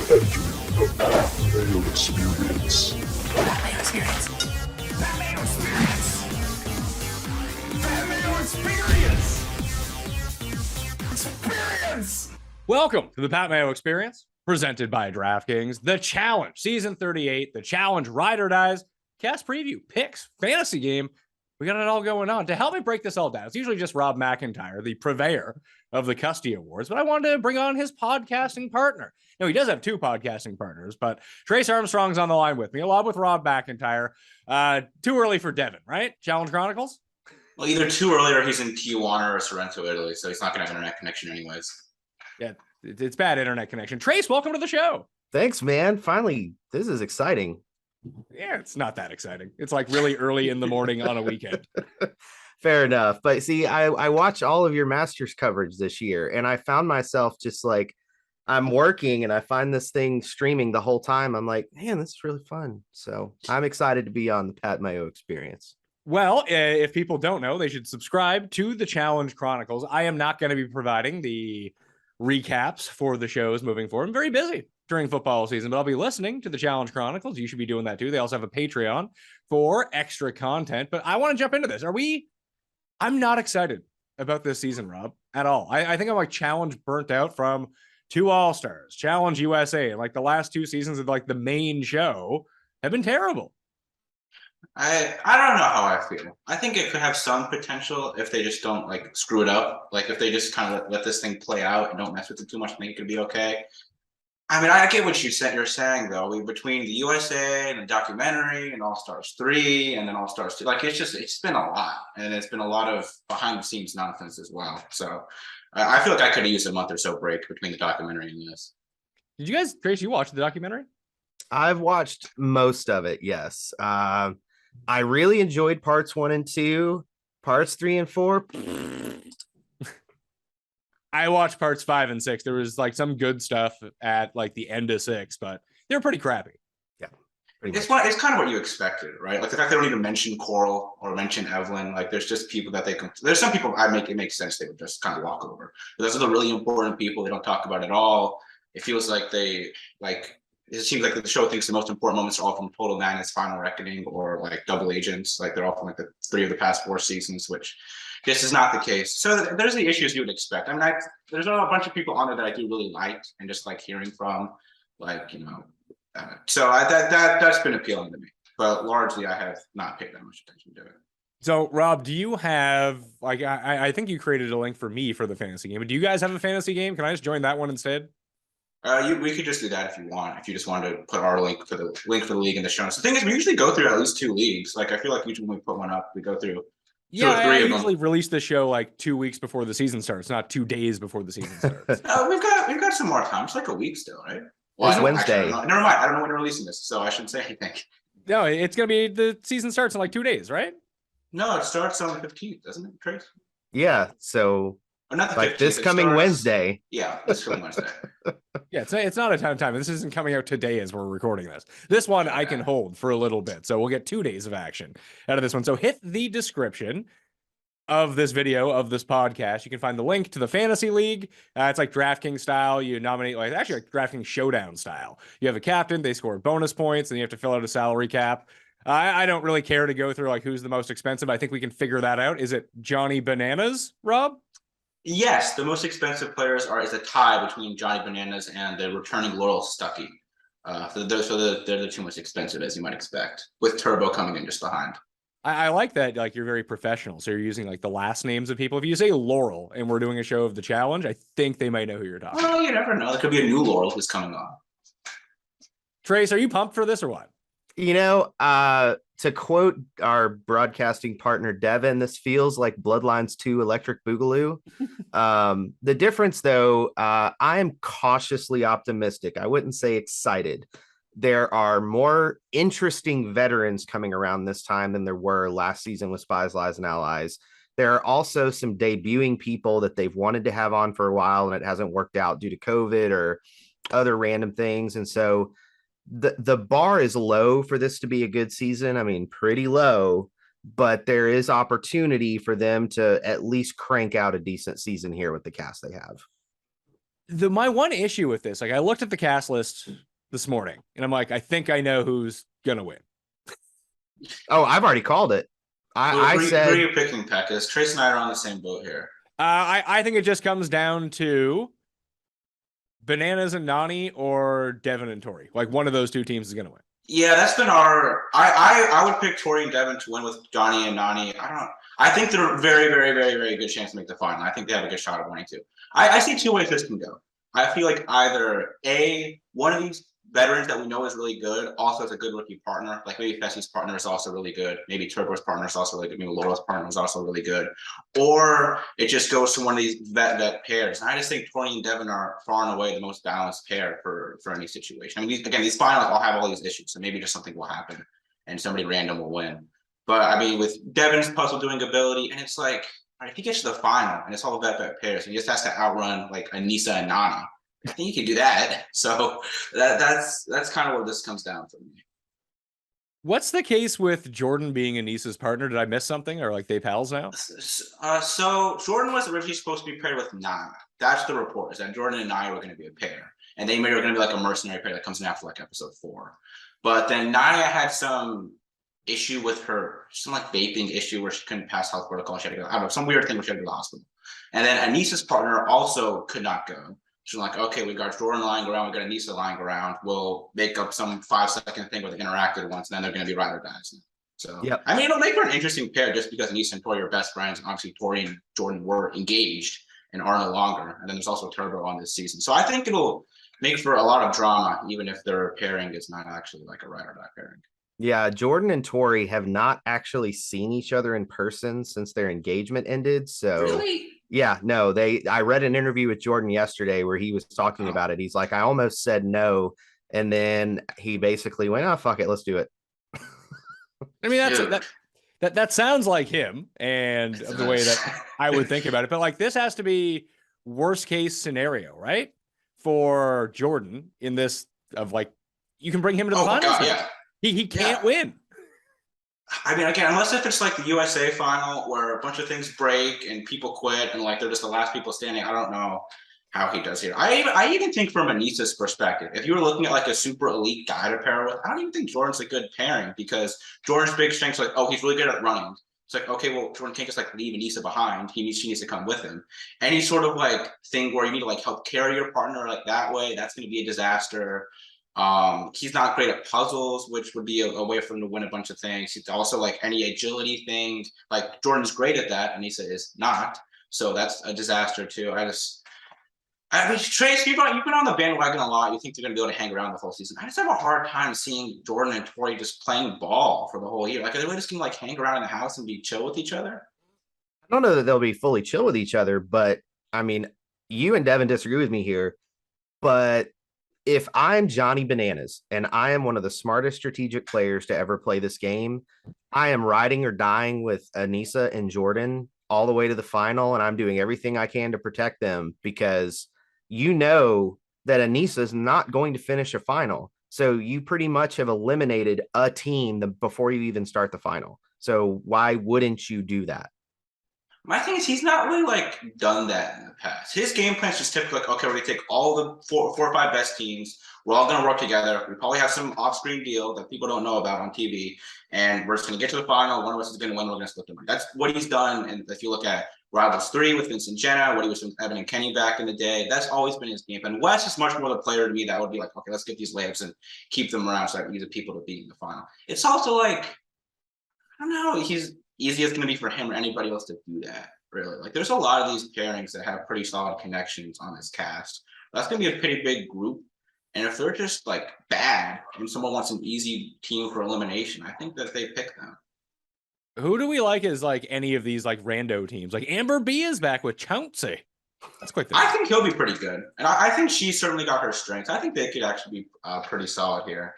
The Mayo Experience. That Mayo Experience. That Mayo Experience. That Mayo Experience. Experience. Welcome to the Pat Mayo Experience, presented by DraftKings. The Challenge, Season 38, The Challenge, Ride or Dies, cast preview, picks, fantasy game. We got it all going on. To help me break this all down, it's usually just Rob McIntyre, the purveyor of the Custy Awards, but I wanted to bring on his podcasting partner. Now, he does have two podcasting partners, but Trace Armstrong's on the line with me, along with Rob McIntyre. Too early for Devin, right? Challenge Chronicles? Well, either too early or he's in Tijuana or Sorrento, Italy, so he's not going to have internet connection anyways. Yeah, it's bad internet connection. Trace, welcome to the show. Thanks, man. Finally, this is exciting. Yeah, it's not that exciting. It's like really early in the morning on a weekend. Fair enough. But see, I watch all of your Masters coverage this year, and I found myself just like, I'm working and I find this thing streaming the whole time. I'm like, man, this is really fun. So I'm excited to be on the Pat Mayo Experience. Well, if people don't know, they should subscribe to the Challenge Chronicles. I am not going to be providing the recaps for the shows moving forward. I'm very busy during football season, but I'll be listening to the Challenge Chronicles. You should be doing that too. They also have a Patreon for extra content, but I want to jump into this. I'm not excited about this season, Rob, at all. I think I'm like Challenge burnt out from 2 All-Stars, Challenge USA, and like the last 2 seasons of like the main show have been terrible. I don't know how I feel. I think it could have some potential if they just don't like screw it up. Like if they just kind of let this thing play out and don't mess with it too much, I think it could be okay. I mean, I get what you're saying though. Between the USA and the documentary and All Stars 3 and then All Stars 2, like it's been a lot, and it's been a lot of behind the scenes nonsense as well. So I feel like I could have used a month or so break between the documentary and this. Did you guys, Trace, you watched the documentary? I've watched most of it. Yes. I really enjoyed parts 1 and 2. Parts 3 and 4. I watched parts 5 and 6. There was like some good stuff at like the end of 6, but they're pretty crappy. Yeah. It's kind of what you expected, right? Like the fact they don't even mention Coral or mention Evelyn. Like there's just people that there's some people it makes sense they would just kind of walk over. But those are the really important people they don't talk about at all. It feels like it seems like the show thinks the most important moments are all from Total Madness, Final Reckoning, or like Double Agents. Like they're all from like the 3 of the past 4 seasons, which this is not the case. So there's the issues you would expect. I mean, there's a bunch of people on it that I do really like and just like hearing from, like, you know. So that's been appealing to me. But largely, I have not paid that much attention to it. So, Rob, do you have, like, I think you created a link for me for the fantasy game, but do you guys have a fantasy game? Can I just join that one instead? We could just do that if you want. If you just wanted to put our link for the league in the show notes. The thing is, we usually go through at least 2 leagues. Like I feel like usually when we put one up, we go through. Yeah, I usually release the show like 2 weeks before the season starts, not 2 days before the season starts. We've got some more time. It's like a week still, right? Well, it's Wednesday. Never mind. I don't know when you're releasing this, so I shouldn't say anything. No, it's gonna be the season starts in like 2 days, right? No, it starts on the 15th, doesn't it, Trace? Yeah. So Or not the like 15th, this coming Wednesday. Yeah, this coming Wednesday. Yeah, it's not a ton of time. This isn't coming out today as we're recording this. This one I can hold for a little bit. So we'll get 2 days of action out of this one. So hit the description of this video, of this podcast. You can find the link to the fantasy league. It's like DraftKings style. You nominate, like actually like DraftKings Showdown style. You have a captain, they score bonus points, and you have to fill out a salary cap. I don't really care to go through like who's the most expensive. I think we can figure that out. Is it Johnny Bananas, Rob? Yes, the most expensive players is a tie between Johnny Bananas and the returning Laurel Stuckey. They're the 2 most expensive, as you might expect, with Turbo coming in just behind. I like that, like, you're very professional. So you're using like the last names of people. If you say Laurel and we're doing a show of the challenge, I think they might know who you're talking about. Well, you never know. There could be a new Laurel who's coming on. Trace, are you pumped for this or what? You know, to quote our broadcasting partner, Devin, this feels like Bloodlines 2 Electric Boogaloo. The difference, though, I am cautiously optimistic. I wouldn't say excited. There are more interesting veterans coming around this time than there were last season with Spies, Lies, and Allies. There are also some debuting people that they've wanted to have on for a while, and it hasn't worked out due to COVID or other random things. And so the bar is low for this to be a good season. I mean, pretty low, but there is opportunity for them to at least crank out a decent season here with the cast they have. My one issue with this, like I looked at the cast list this morning and I'm like, I think I know who's gonna win. Oh, I've already called it. I Who said are you picking, Peck? Because Trace and I are on the same boat here. I think it just comes down to Bananas and Nani or Devin and Tori. Like one of those two teams is gonna win. Yeah, that's been our. I would pick Tori and Devin to win with Johnny and Nani. I don't. I think they're a very, very, very, very good chance to make the final. I think they have a good shot of winning too. I see two ways this can go. I feel like either one of these veterans that we know is really good also has a good rookie partner. Like maybe Fessie's partner is also really good. Maybe Turbo's partner is also really good. Maybe Laura's partner is also really good. Or it just goes to one of these vet pairs. And I just think Tori and Devin are far and away the most balanced pair for any situation. I mean, these finals all have all these issues, so maybe just something will happen and somebody random will win. But I mean, with Devin's puzzle doing ability, and it's like, if he gets to the final and it's all vet pairs, and he just has to outrun like Anissa and Nani, I think he can do that. So that's kind of where this comes down for me. What's the case with Jordan being Anissa's partner? Did I miss something, or like they pals now? So Jordan was originally supposed to be paired with Naya. That's the report, is that Jordan and Naya were going to be a pair, and they were going to be like a mercenary pair that comes in after like episode 4. But then Naya had some issue with some like vaping issue where she couldn't pass health protocol. She had to go. I don't know, some weird thing where she had to go to the hospital. And then Anissa's partner also could not go. She's like, okay, we got Jordan lying around, we got Anissa lying around. We'll make up some 5-second thing where they interacted once, and then they're going to be ride or dies. So, Yep. I mean, it'll make for an interesting pair just because Anissa and Tori are best friends, and obviously Tori and Jordan were engaged and are no longer. And then there's also Turbo on this season. So I think it'll make for a lot of drama, even if their pairing is not actually like a ride or die pairing. Yeah, Jordan and Tori have not actually seen each other in person since their engagement ended. So Really? yeah, no, I read an interview with Jordan yesterday where he was talking about it. He's like, I almost said no. And then he basically went, oh, fuck it, let's do it. I mean, that sounds like him and the way that I would think about it. But like this has to be worst case scenario, right? For Jordan in this of like you can bring him to the finals. Yeah. He can't win. I mean, again, unless if it's like the USA final where a bunch of things break and people quit and like they're just the last people standing. I don't know how he does here. I even think from Anissa's perspective, if you were looking at like a super elite guy to pair with, I don't even think Jordan's a good pairing because Jordan's big strength's like, oh, he's really good at running. It's like, okay, well, Jordan can't just like leave Anissa behind. She needs to come with him. Any sort of like thing where you need to like help carry your partner like that way, that's going to be a disaster. He's not great at puzzles, which would be a way for him to win a bunch of things. He's also like any agility things. Like Jordan's great at that, Anissa is not. So that's a disaster too. I mean, Trace, you've been on the bandwagon a lot. You think they're going to be able to hang around the whole season. I just have a hard time seeing Jordan and Tori just playing ball for the whole year. Like, are they just going to like hang around in the house and be chill with each other? I don't know that they'll be fully chill with each other, but I mean, you and Devin disagree with me here, but if I'm Johnny Bananas and I am one of the smartest strategic players to ever play this game, I am riding or dying with Anissa and Jordan all the way to the final, and I'm doing everything I can to protect them because you know that Anissa is not going to finish a final. So you pretty much have eliminated a team before you even start the final. So why wouldn't you do that? My thing is he's not really like done that in the past. His game plan is just typically like, okay, we're gonna take all the four or five best teams. We're all gonna work together. We probably have some off-screen deal that people don't know about on TV, and we're just gonna get to the final. One of us is gonna win. We're gonna split the money. That's what he's done. And if you look at Rivals 3 with Vincent Jenna, what he was with Evan and Kenny back in the day, that's always been his game plan. Wes is much more the player to me that would be like, okay, let's get these layups and keep them around so I can use the people to beat in the final. It's also like, I don't know, he's easy as going to be for him or anybody else to do that, really. Like, there's a lot of these pairings that have pretty solid connections on this cast. That's going to be a pretty big group. And if they're just like bad and someone wants an easy team for elimination, I think that they pick them. Who do we like as like any of these like rando teams? Like Amber B is back with Chauncey. That's quite the I think he'll be pretty good. And I think she certainly got her strengths. I think they could actually be pretty solid here.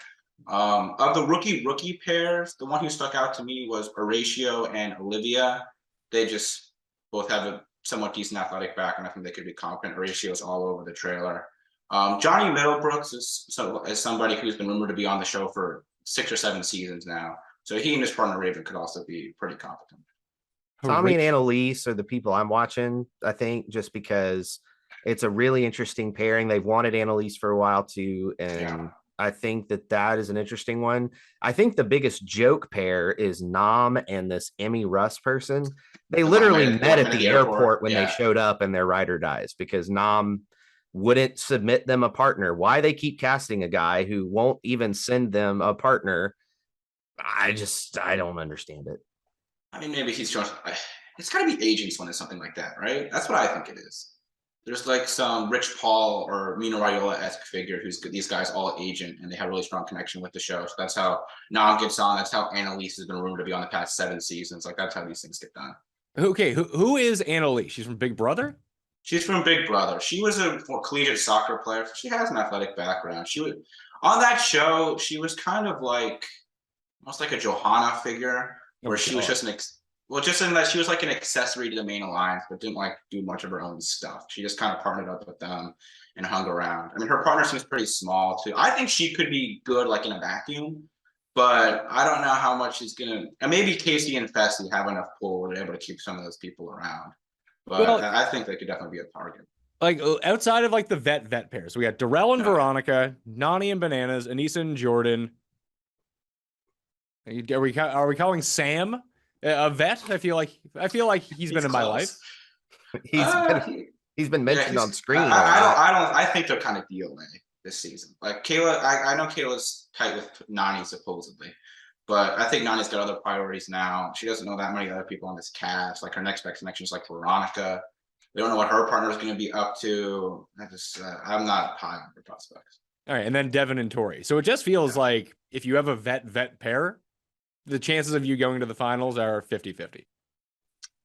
Of the rookie pairs, the one who stuck out to me was Horatio and Olivia. They just both have a somewhat decent athletic background. I think they could be competent. Horatio's all over the trailer. Johnny Middlebrooks is somebody who's been rumored to be on the show for 6 or 7 seasons now. So he and his partner Raven could also be pretty competent. Tommy and Annalise are the people I'm watching, I think, just because It's a really interesting pairing. They've wanted Annalise for a while too, and Yeah. I think that is an interesting one. I think the biggest joke pair is Nam and this Emmy Russ person. They literally met at the airport when they showed up, and their rider dies because Nam wouldn't submit them a partner. Why they keep casting a guy who won't even send them a partner? I don't understand it. I mean, maybe he's just. It's got to be agents when it's something like that, right? That's what I think it is. There's like some Rich Paul or Mina Raiola-esque figure who's these guys all agent, and they have a really strong connection with the show. So that's how Nam gets on. That's how Annalise has been rumored to be on the past 7 seasons. Like that's how these things get done. Okay, who is Annalise? She's from Big Brother? She's from Big Brother. She was a collegiate soccer player. She has an athletic background. She was on that show. She was kind of like almost like a Johanna figure, where she was just just in that she was like an accessory to the main alliance, but didn't like do much of her own stuff. She just kind of partnered up with them and hung around. I mean, her partner seems pretty small too. I think she could be good like in a vacuum, but I don't know how much she's gonna. And maybe Casey and Fessy have enough pull where they're able to keep some of those people around. But I think they could definitely be a target. Like outside of like the vet pairs, we got Darrell and Veronica, Nani and Bananas, Anissa and Jordan. Are we calling Sam a vet? I feel like he's been in my life. He's been mentioned on screen. I think they're kind of DOA this season. Like Kayla, I know Kayla's tight with Nani supposedly, but I think Nani's got other priorities now. She doesn't know that many other people on this cast. Like her next best connection is like Veronica. We don't know what her partner is going to be up to. I'm not high on her prospects. All right, and then Devin and Tori. So it just feels like if you have a vet pair, the chances of you going to the finals are 50-50.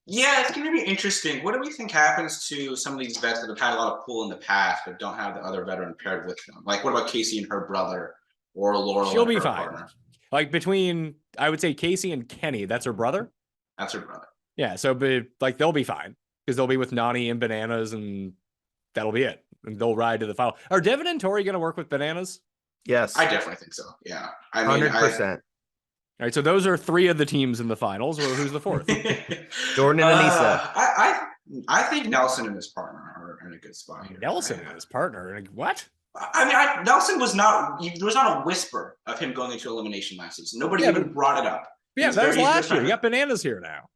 Yeah, it's going to be interesting. What do we think happens to some of these vets that have had a lot of pull in the past, but don't have the other veteran paired with them? Like, what about Casey and her brother, or Laurel? She'll be fine. Partner? Like between, I would say Casey and Kenny. That's her brother. That's her brother. Yeah, so like they'll be fine because they'll be with Nani and Bananas, and that'll be it. And they'll ride to the final. Are Devin and Tori going to work with Bananas? Yes, I definitely think so. Yeah, I mean, 100%. All right, so those are 3 of the teams in the finals. Well, who's the 4th? Jordan and Anissa. I think Nelson and his partner are in a good spot here. Nelson and his partner? What? I mean, Nelson was not. There was not a whisper of him going into elimination last season. Nobody even brought it up. Yeah, that was last year. You got Bananas here now.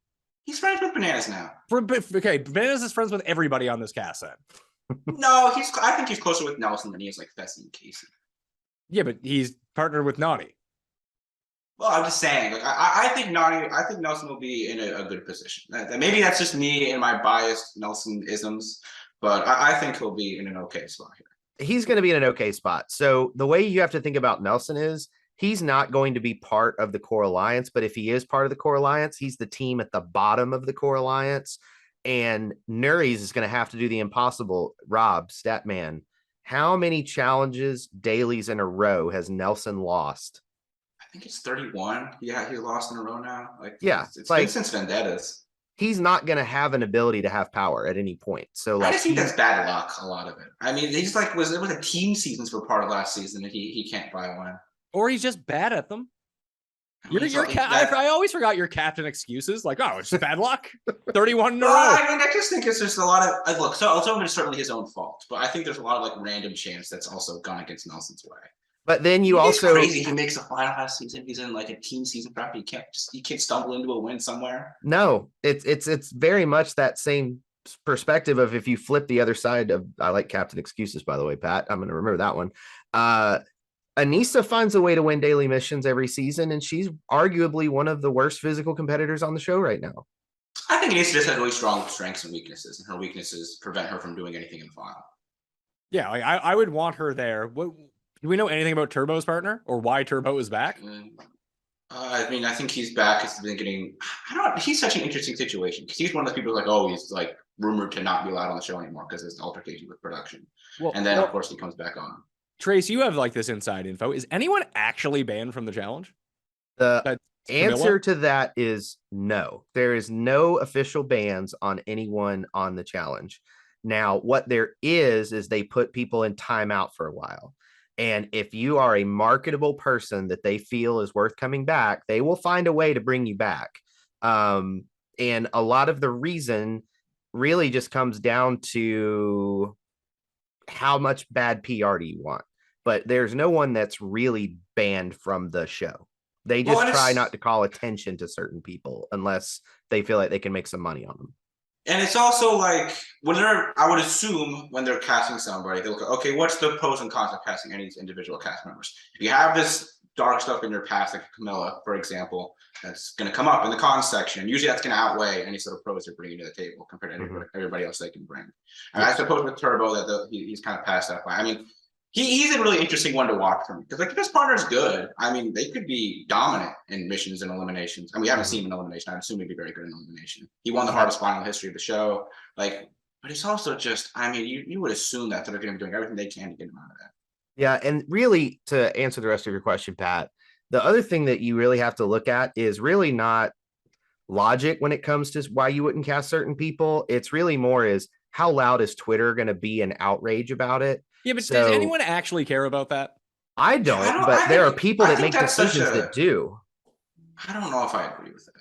He's friends with Bananas now. Okay, Bananas is friends with everybody on this cast then. No, I think he's closer with Nelson than he is like Fessy and Casey. Yeah, but he's partnered with Nani. Well, I'm just saying, like I think Nelson will be in a good position. Maybe that's just me and my biased Nelson isms, but I think he'll be in an okay spot here. He's going to be in an okay spot. So the way you have to think about Nelson is he's not going to be part of the core alliance, but if he is part of the core alliance, he's the team at the bottom of the core alliance. And Nuries is going to have to do the impossible. Rob, Statman, how many challenges dailies in a row has Nelson lost? I think it's 31. Yeah, he lost in a row now. Like, yeah, it's like, been since Vendettas. He's not going to have an ability to have power at any point. So like, I just think that's bad luck. A lot of it. I mean, he's like was a team seasons for part of last season, and he can't buy one. Or he's just bad at them. I always forgot your captain excuses. Like, oh, it's just bad luck. 31 in a row. I mean, I just think it's just a lot of look. So some of it's certainly his own fault, but I think there's a lot of like random chance that's also gone against Nelson's way. But then it's crazy. He makes a final last season. He's in like a team season prep. You can't stumble into a win somewhere. No, it's very much that same perspective of if you flip the other side of. I like captain excuses, by the way, Pat. I'm going to remember that one. Anissa finds a way to win daily missions every season, and she's arguably one of the worst physical competitors on the show right now. I think Anissa just has really strong strengths and weaknesses, and her weaknesses prevent her from doing anything in the final. Yeah, like I would want her there. What do we know anything about Turbo's partner or why Turbo is back? I mean, I think he's back. It's been getting. He's such an interesting situation because he's one of those people like, oh, he's like rumored to not be allowed on the show anymore because there's an altercation with production, and then of course he comes back on. Trace, you have like this inside info. Is anyone actually banned from the challenge? The answer to that is no. There is no official bans on anyone on the challenge. Now, what there is they put people in timeout for a while. And if you are a marketable person that they feel is worth coming back, they will find a way to bring you back. And a lot of the reason really just comes down to how much bad PR do you want? But there's no one that's really banned from the show. They just try not to call attention to certain people unless they feel like they can make some money on them. And it's also like I would assume when they're casting somebody, they look at, okay, what's the pros and cons of casting any individual cast members? If you have this dark stuff in your past, like Camilla, for example, that's going to come up in the cons section. Usually that's going to outweigh any sort of pros they're bringing to the table compared to everybody else they can bring. And I suppose with Turbo that he's kind of past that point. I mean, he's a really interesting one to watch for me because like if his partner's good, I mean, they could be dominant in missions and eliminations. And we haven't seen him in elimination. I assume he'd be very good in elimination. He won the hardest final history of the show. Like, but it's also just, I mean, you would assume that they're going to be doing everything they can to get him out of that. Yeah, and really, to answer the rest of your question, Pat, the other thing that you really have to look at is really not logic when it comes to why you wouldn't cast certain people. It's really more is how loud is Twitter going to be in outrage about it? Yeah, but does anyone actually care about that? I don't, but there are people that make decisions that do. I don't know if I agree with that.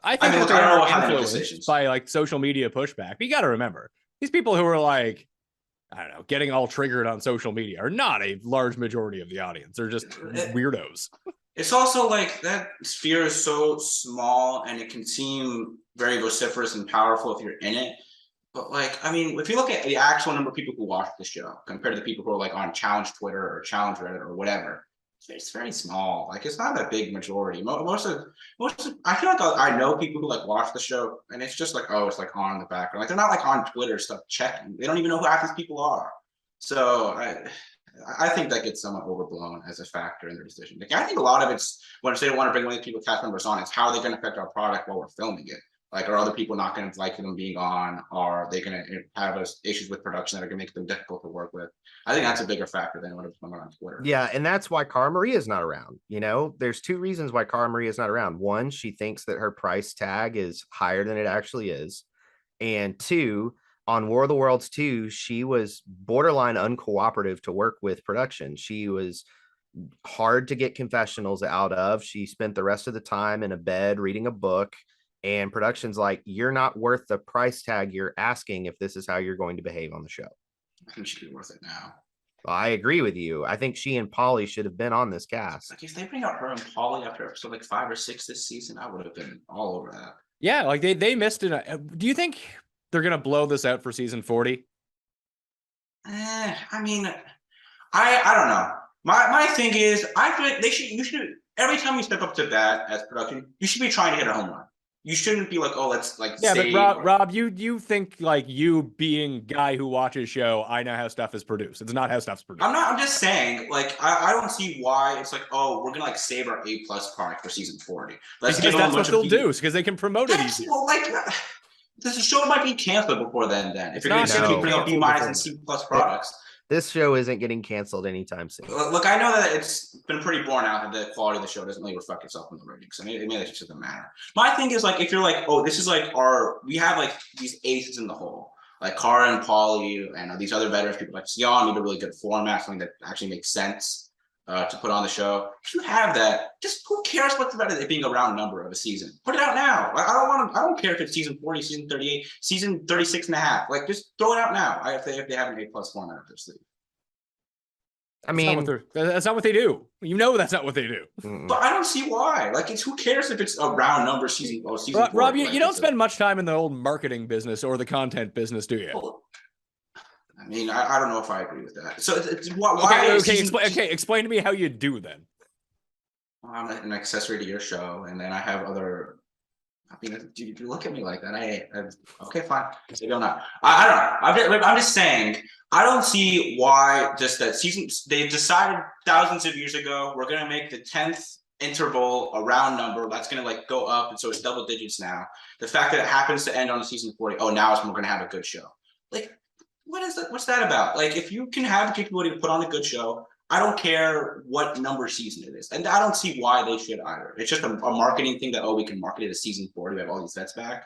I think that they are influenced by like social media pushback. But you got to remember, these people who are like, I don't know, getting all triggered on social media are not a large majority of the audience. They're just weirdos. It's also like that sphere is so small and it can seem very vociferous and powerful if you're in it. But like, I mean, if you look at the actual number of people who watch the show compared to the people who are like on Challenge Twitter or Challenge Reddit or whatever, it's very small. Like, it's not a big majority. Most of I feel like I know people who like watch the show and it's just like, oh, it's like on in the background. Like, they're not like on Twitter stuff checking. They don't even know who half these people are. So I think that gets somewhat overblown as a factor in their decision. Like, I think a lot of it's when they don't want to bring many people, cast members on, it's how are they going to affect our product while we're filming it? Like, are other people not going to like them being on? Are they going to have issues with production that are going to make them difficult to work with? I think that's a bigger factor than whatever's going on Twitter. Yeah, and that's why Cara Maria is not around. You know, there's two reasons why Cara Maria is not around. One, she thinks that her price tag is higher than it actually is. And two, on War of the Worlds 2, she was borderline uncooperative to work with production. She was hard to get confessionals out of. She spent the rest of the time in a bed reading a book. And production's like, you're not worth the price tag you're asking if this is how you're going to behave on the show. I think she'd be worth it now. Well, I agree with you. I think she and Polly should have been on this cast. Like, if they bring out her and Polly after episode like 5 or 6 this season, I would have been all over that. Yeah, like they missed it. Do you think they're gonna blow this out for season 40? I mean, I don't know. My thing is, I feel like you should every time you step up to bat as production, you should be trying to hit a home run. You shouldn't be like, oh, let's like. Yeah, but Rob, you think like you being guy who watches show, I know how stuff is produced. It's not how stuff's produced. I'm just saying, like, I don't see why it's like, oh, we're gonna like save our A+ product for season 40. Because that's what they'll do, because they can promote it easier. Well, like, the show might be canceled before then. If you're gonna keep bringing up B- and C+ products. This show isn't getting canceled anytime soon. Look, I know that it's been pretty borne out that the quality of the show doesn't really reflect itself in the ratings. I mean, it just doesn't matter. My thing is, like, if you're like, oh, this is like we have like these aces in the hole, like Cara and Polly and these other veterans, people like Sion need a really good format, something that actually makes sense to put on the show. If you have that, just who cares what's about it being a round number of a season? Put it out now. Like, I don't care if it's season 40, season 38, season 36 and a half. Like, just throw it out now. If they have an A+ format up their sleeve. I mean, that's not what they do. You know, that's not what they do. But I don't see why. Like, who cares if it's a round number season? Season Rob, you don't spend much time in the old marketing business or the content business, do you? Well, I mean, I don't know if I agree with that. So it's why? Okay, explain to me how you do then. I'm an accessory to your show, and then I have other. I mean, you look at me like that. Okay, fine. Maybe I'm not. I don't know. I'm just saying. I don't see why just that season. They decided thousands of years ago we're gonna make the 10th interval a round number. That's gonna like go up, and so it's double digits now. The fact that it happens to end on a season 40. Oh, now we're gonna have a good show. Like, what is that? What's that about? Like, if you can have the capability to put on a good show, I don't care what number season it is. And I don't see why they should either. It's just a marketing thing that, oh, we can market it as season 40. We have all these vets back.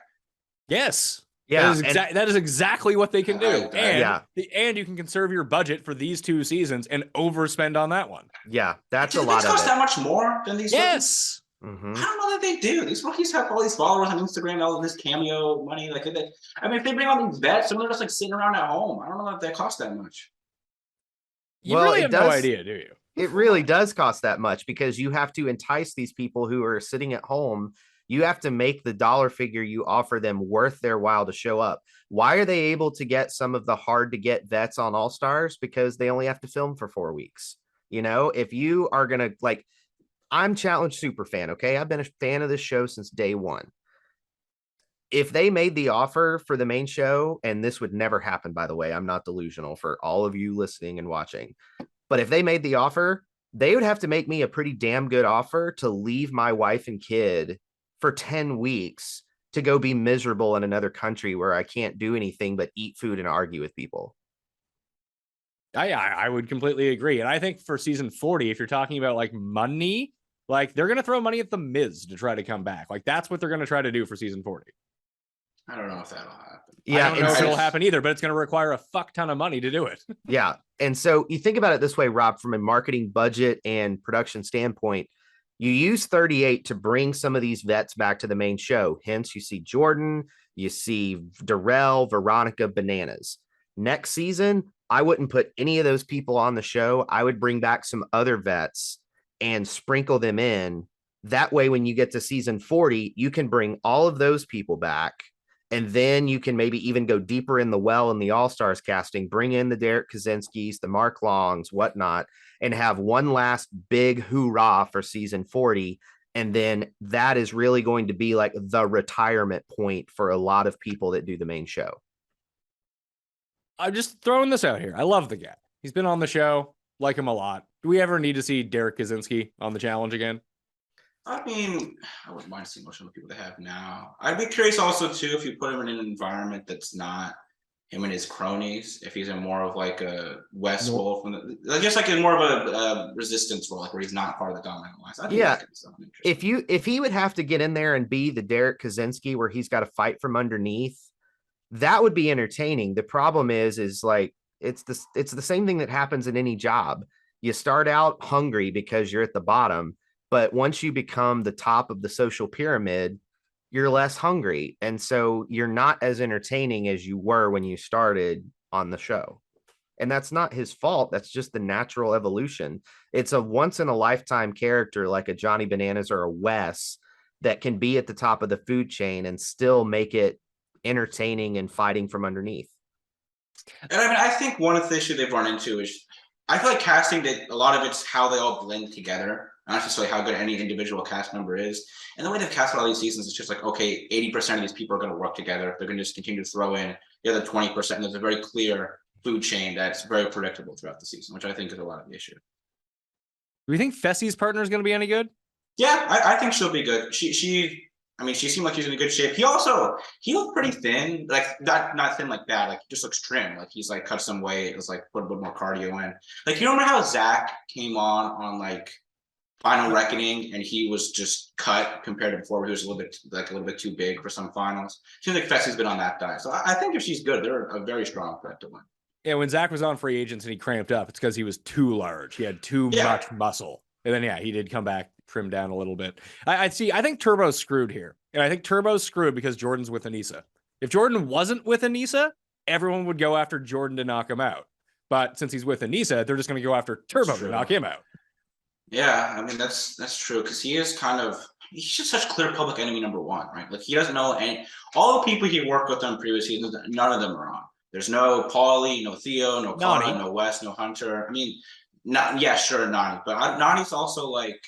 Yes. Yeah. That is exactly what they can do. And you can conserve your budget for these 2 seasons and overspend on that one. Yeah, that's a lot of it. Does it cost that much more than these? Yes. Mhm. I don't know that they do. These rookies have all these followers on Instagram, all of this cameo money. Like, I mean, if they bring on these vets, some of them are just like sitting around at home. I don't know if that costs that much. You Well, really it have no does. idea, do you? It really does cost that much because you have to entice these people who are sitting at home. You have to make the dollar figure you offer them worth their while to show up. Why are they able to get some of the hard to get vets on All Stars? Because they only have to film for 4 weeks. You know, if you are going to like, I'm Challenge super fan. Okay. I've been a fan of this show since day one. If they made the offer for the main show, and this would never happen, by the way, I'm not delusional for all of you listening and watching. But if they made the offer, they would have to make me a pretty damn good offer to leave my wife and kid for 10 weeks to go be miserable in another country where I can't do anything but eat food and argue with people. I would completely agree. And I think for season 40, if you're talking about like money, like they're going to throw money at the Miz to try to come back. Like that's what they're going to try to do for season 40. I don't know if that'll happen. Yeah, I don't know if it'll happen either, but it's going to require a fuck ton of money to do it. Yeah. And so you think about it this way, Rob, from a marketing budget and production standpoint, you use 38 to bring some of these vets back to the main show. Hence, you see Jordan, you see Darrell, Veronica, Bananas. Next season, I wouldn't put any of those people on the show. I would bring back some other vets and sprinkle them in. That way, when you get to season 40, you can bring all of those people back. And then you can maybe even go deeper in the well in the All-Stars casting, bring in the Derek Kaczynskis, the Mark Longs, whatnot, and have one last big hoorah for season 40. And then that is really going to be like the retirement point for a lot of people that do the main show. I'm just throwing this out here. I love the guy. He's been on the show, like him a lot. Do we ever need to see Derek Kaczynski on the challenge again? I mean, I wouldn't mind seeing most of the people they have now. I'd be curious also too if you put him in an environment that's not him and his cronies. If he's in more of like a West Wolf, just like in more of a resistance role, like where he's not part of the dominant alliance. I think Yeah. If If he would have to get in there and be the Derek Kaczynski where he's got to fight from underneath, that would be entertaining. The problem is like it's the same thing that happens in any job. You start out hungry because you're at the bottom. But once you become the top of the social pyramid, you're less hungry. And so you're not as entertaining as you were when you started on the show. And that's not his fault. That's just the natural evolution. It's a once in a lifetime character like a Johnny Bananas or a Wes that can be at the top of the food chain and still make it entertaining and fighting from underneath. And I mean, I think one of the issues they've run into is I feel like casting that a lot of it's how they all blend together. Not necessarily how good any individual cast member is. And the way they've casted all these seasons, it's just like, okay, 80% of these people are going to work together. They're going to just continue to throw in the other 20%. And there's a very clear food chain that's very predictable throughout the season, which I think is a lot of the issue. Do you think Fessie's partner is going to be any good? Yeah, I think she'll be good. She seemed like she's in good shape. He looked pretty thin, like not thin like that. Like he just looks trim. Like he's like cut some weight. It was like put a bit more cardio in. Like you remember how Zach came on like Final Reckoning, and he was just cut compared to before, where he was a little bit too big for some finals. Seems like Fessie's been on that diet, so I think if she's good, they're a very strong threat to win. Yeah, when Zach was on Free Agents and he cramped up, it's because he was too large. He had too much muscle, and then he did come back, trimmed down a little bit. I think Turbo's screwed here, and I think Turbo's screwed because Jordan's with Anissa. If Jordan wasn't with Anissa, everyone would go after Jordan to knock him out. But since he's with Anissa, they're just going to go after Turbo to knock him out. Yeah, I mean that's true because he's just such clear public enemy number one, right? Like he doesn't know all the people he worked with on previous seasons, none of them are on. There's no Paulie, no Theo, no Connor, no Wes, no Hunter. I mean, Nani, but Nani's also like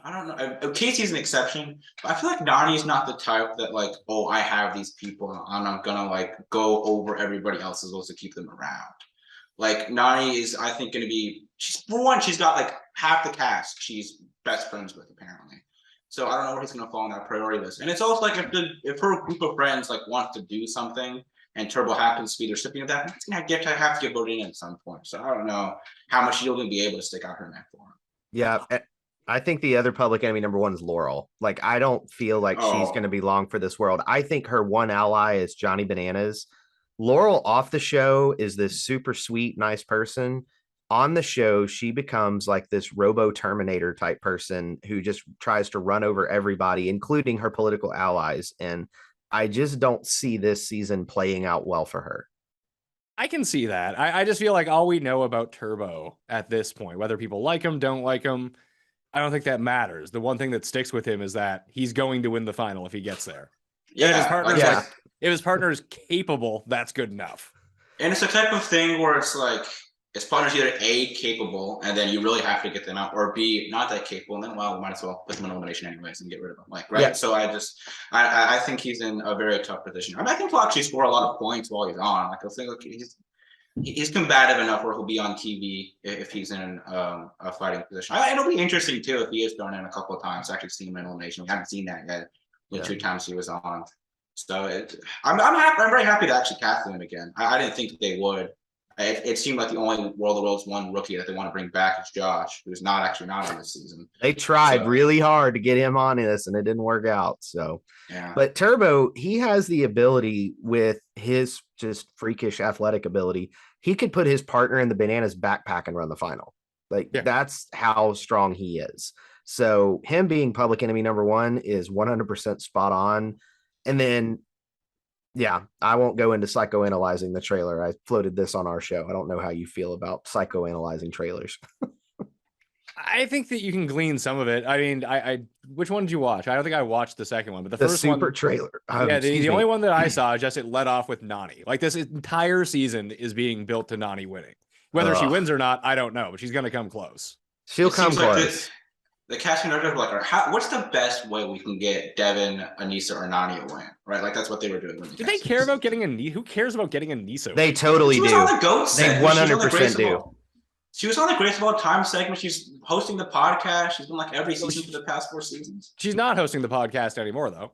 I don't know. Casey's an exception, but I feel like Nani's not the type that like, oh, I have these people and I'm gonna like go over everybody else's goals to keep them around. Like Nani is, I think, going to be. She's got like half the cast she's best friends with apparently. So I don't know where he's going to fall on that priority list. And it's also like if her group of friends like wants to do something and Turbo happens to be the recipient of that, it's going to have to get voted in at some point. So I don't know how much she'll be able to stick out her neck for him. Yeah, I think the other public enemy number one is Laurel. Like I don't feel like she's going to be long for this world. I think her one ally is Johnny Bananas. Laurel off the show is this super sweet, nice person. On the show, she becomes like this robo Terminator type person who just tries to run over everybody, including her political allies. And I just don't see this season playing out well for her. I can see that. I just feel like all we know about Turbo at this point, whether people like him, don't like him, I don't think that matters. The one thing that sticks with him is that he's going to win the final if he gets there. Yeah, if his partner's yeah. like, if his partner's capable, that's good enough. and it's a type of thing where it's like his partner's either A, capable, and then you really have to get them out, or B, not that capable, and then well, we might as well put them in elimination anyways and get rid of them. Like, right? Yeah. So I think he's in a very tough position. I mean, I think he'll actually score a lot of points while he's on. Like, I think he's combative enough where he'll be on TV if he's in a fighting position. It'll be interesting too if he is thrown in a couple of times to actually see him in elimination. We haven't seen that yet. The 2 times he was on. So I'm happy. I'm very happy to actually cast him again. I didn't think they would. It seemed like the only World of Worlds 1 rookie that they want to bring back is Josh, who's not on this season. They tried really hard to get him on this and it didn't work out. So, yeah. But Turbo, he has the ability with his just freakish athletic ability. He could put his partner in the Bananas backpack and run the final. Like, that's how strong he is. So him being public enemy number 1 is 100% spot on. And then, yeah, I won't go into psychoanalyzing the trailer. I floated this on our show. I don't know how you feel about psychoanalyzing trailers. I think that you can glean some of it. I mean, which one did you watch? I don't think I watched the second one, but the first super one, trailer. Yeah, the only one that I saw, just it led off with Nani. Like, this entire season is being built to Nani winning. Whether she wins or not, I don't know, but she's going to come close. She'll come close. The casting directors were like, what's the best way we can get Devin, Anissa, or Nani a win? Right? Like, that's what they were doing. Did they care about getting Anissa? Who cares about getting Anissa? They totally do. She was on the GOAT set. They 100% do. She was on the Greatest of All Time segment. She's hosting the podcast. She's been like every season for the past 4 seasons. She's not hosting the podcast anymore, though.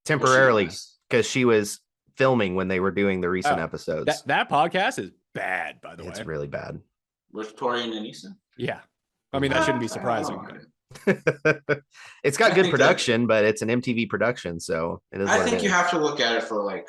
Temporarily, because she was filming when they were doing the recent episodes. That podcast is bad, by the way. It's really bad. With Tori and Anissa? Yeah. I mean, that shouldn't be surprising. It's got good production, but it's an MTV production, so it is. I think you have to look at it for like.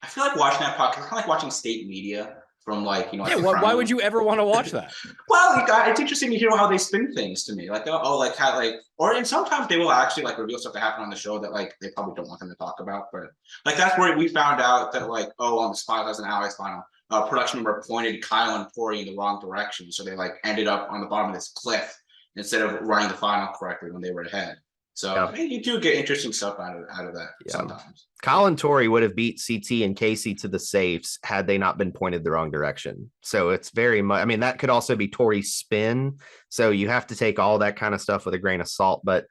I feel like watching that podcast, kind of like watching state media from like Yeah, why would you ever want to watch that? Well, it's interesting to hear how they spin things to me, like like how and sometimes they will actually like reveal stuff that happened on the show that like they probably don't want them to talk about, but like that's where we found out that like on the Spotlights and Allies final, production member pointed Kyle and Tori in the wrong direction, so they like ended up on the bottom of this cliff instead of running the final correctly when they were ahead. So you do get interesting stuff out of that sometimes. Kyle and Tori would have beat CT and Casey to the safes had they not been pointed the wrong direction. So it's very much, I mean, that could also be Tori's spin. So you have to take all that kind of stuff with a grain of salt, but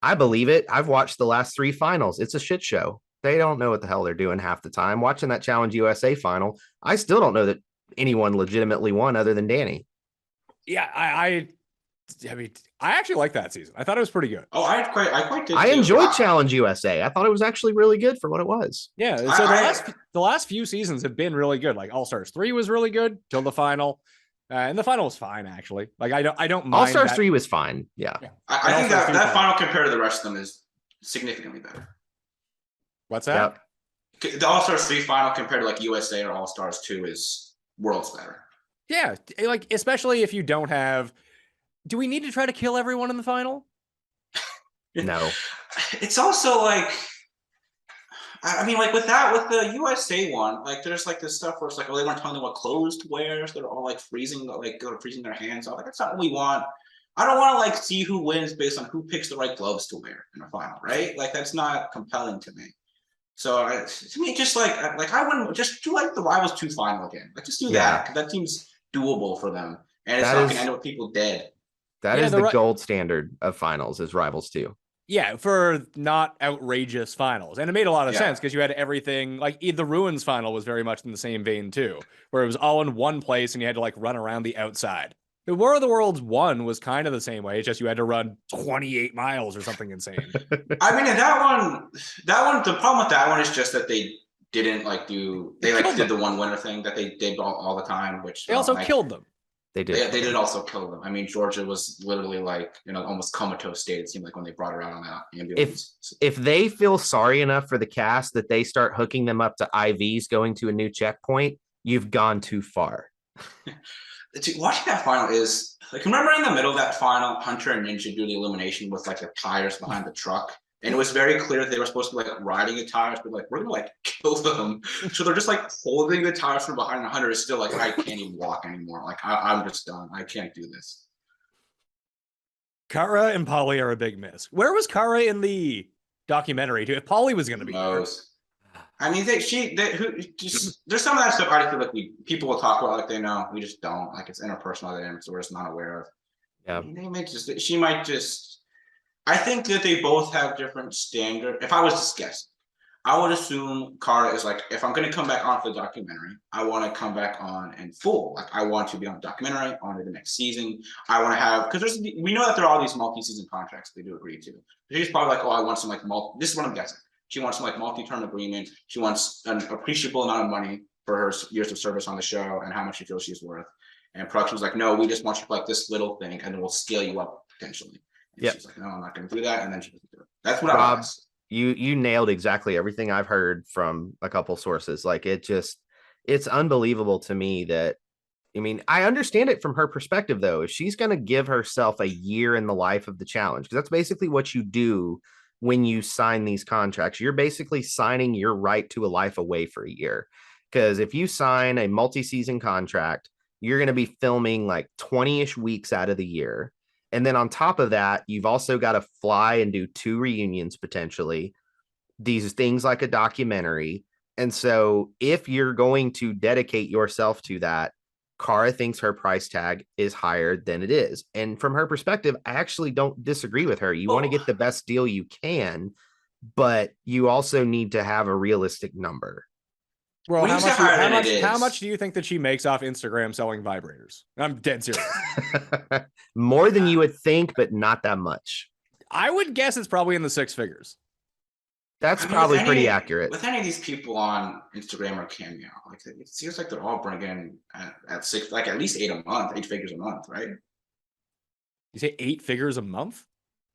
I believe it. I've watched the last 3 finals. It's a shit show. They don't know what the hell they're doing half the time. Watching that Challenge USA final, I still don't know that anyone legitimately won other than Danny. Yeah, I mean, I actually like that season. I thought it was pretty good. Oh, I quite did. I enjoyed Challenge USA. I thought it was actually really good for what it was. Yeah. So the last few seasons have been really good. Like All Stars 3 was really good till the final, and the final was fine actually. Like I don't mind. All Stars 3 was fine. Yeah. I think that final compared to the rest of them is significantly better. What's that? Yep. The All Stars 3 final compared to like USA or All Stars 2 is worlds better. Yeah, like especially if you don't have. Do we need to try to kill everyone in the final? No. It's also like, I mean, like with the USA one, like there's like this stuff where it's like, oh, they weren't telling them what clothes to wear, so they're all like freezing their hands off. Like that's not what we want. I don't want to like see who wins based on who picks the right gloves to wear in a final, right? Like that's not compelling to me. So to me, just like I wouldn't just do like the Rivals 2 final again. Like just do that because that seems doable for them, and it's not going to end up with people dead. That is the gold standard of finals is Rivals 2. Yeah, for not outrageous finals. And it made a lot of sense because you had everything, like the Ruins final was very much in the same vein too, where it was all in one place and you had to like run around the outside. The War of the Worlds 1 was kind of the same way. It's just you had to run 28 miles or something insane. I mean, and that one, the problem with that one is just that they didn't like did the one winner thing that they did all the time, which they also killed them. They did. They did also kill them. I mean, Georgia was literally like, almost comatose state. It seemed like when they brought her out on that ambulance. If they feel sorry enough for the cast that they start hooking them up to IVs going to a new checkpoint, you've gone too far. watching that final is like, remember in the middle of that final, Hunter and Ninja do the elimination with like the tires behind the truck. And it was very clear that they were supposed to be like riding the tires, but like, we're gonna like kill them. So they're just like holding the tires from behind, and Hunter is still like, I can't even walk anymore. Like, I'm just done. I can't do this. Kara and Polly are a big miss. Where was Kara in the documentary too? If Polly was going to be there. I mean, there's some of that stuff I feel like people will talk about like they know. We just don't. Like, it's interpersonal dynamics, so we're just not aware of. Yeah. She might just. I think that they both have different standard. If I was to guess, I would assume Kara is like, if I'm going to come back on for the documentary, I want to come back on in full. Like, I want to be on the documentary, on to the next season. I want to have, because we know that there are all these multi-season contracts they do agree to. She's probably like, oh, I want some like this is what I'm guessing. She wants some like multi-term agreement. She wants an appreciable amount of money for her years of service on the show and how much she feels she's worth. And production's like, no, we just want you to like this little thing, and then we'll scale you up potentially. And she's like, no, I'm not going to do that. And then she doesn't do it. That's what I was. You nailed exactly everything I've heard from a couple sources. Like, it's unbelievable to me that, I mean, I understand it from her perspective though. If she's going to give herself a year in the life of the challenge, because that's basically what you do when you sign these contracts. You're basically signing your right to a life away for a year. Because if you sign a multi-season contract, you're going to be filming like 20-ish weeks out of the year. And then on top of that, you've also got to fly and do 2 reunions potentially, these things like a documentary. And so if you're going to dedicate yourself to that, Kara thinks her price tag is higher than it is. And from her perspective, I actually don't disagree with her. You want to get the best deal you can, but you also need to have a realistic number. Bro, how much do you think that she makes off Instagram selling vibrators? I'm dead serious. More than you would think, but not that much. I would guess it's probably in the 6 figures. That's probably pretty accurate. With any of these people on Instagram or Cameo, like, it seems like they're all bringing at 6, like at least 8 figures a month, right? You say 8 figures a month?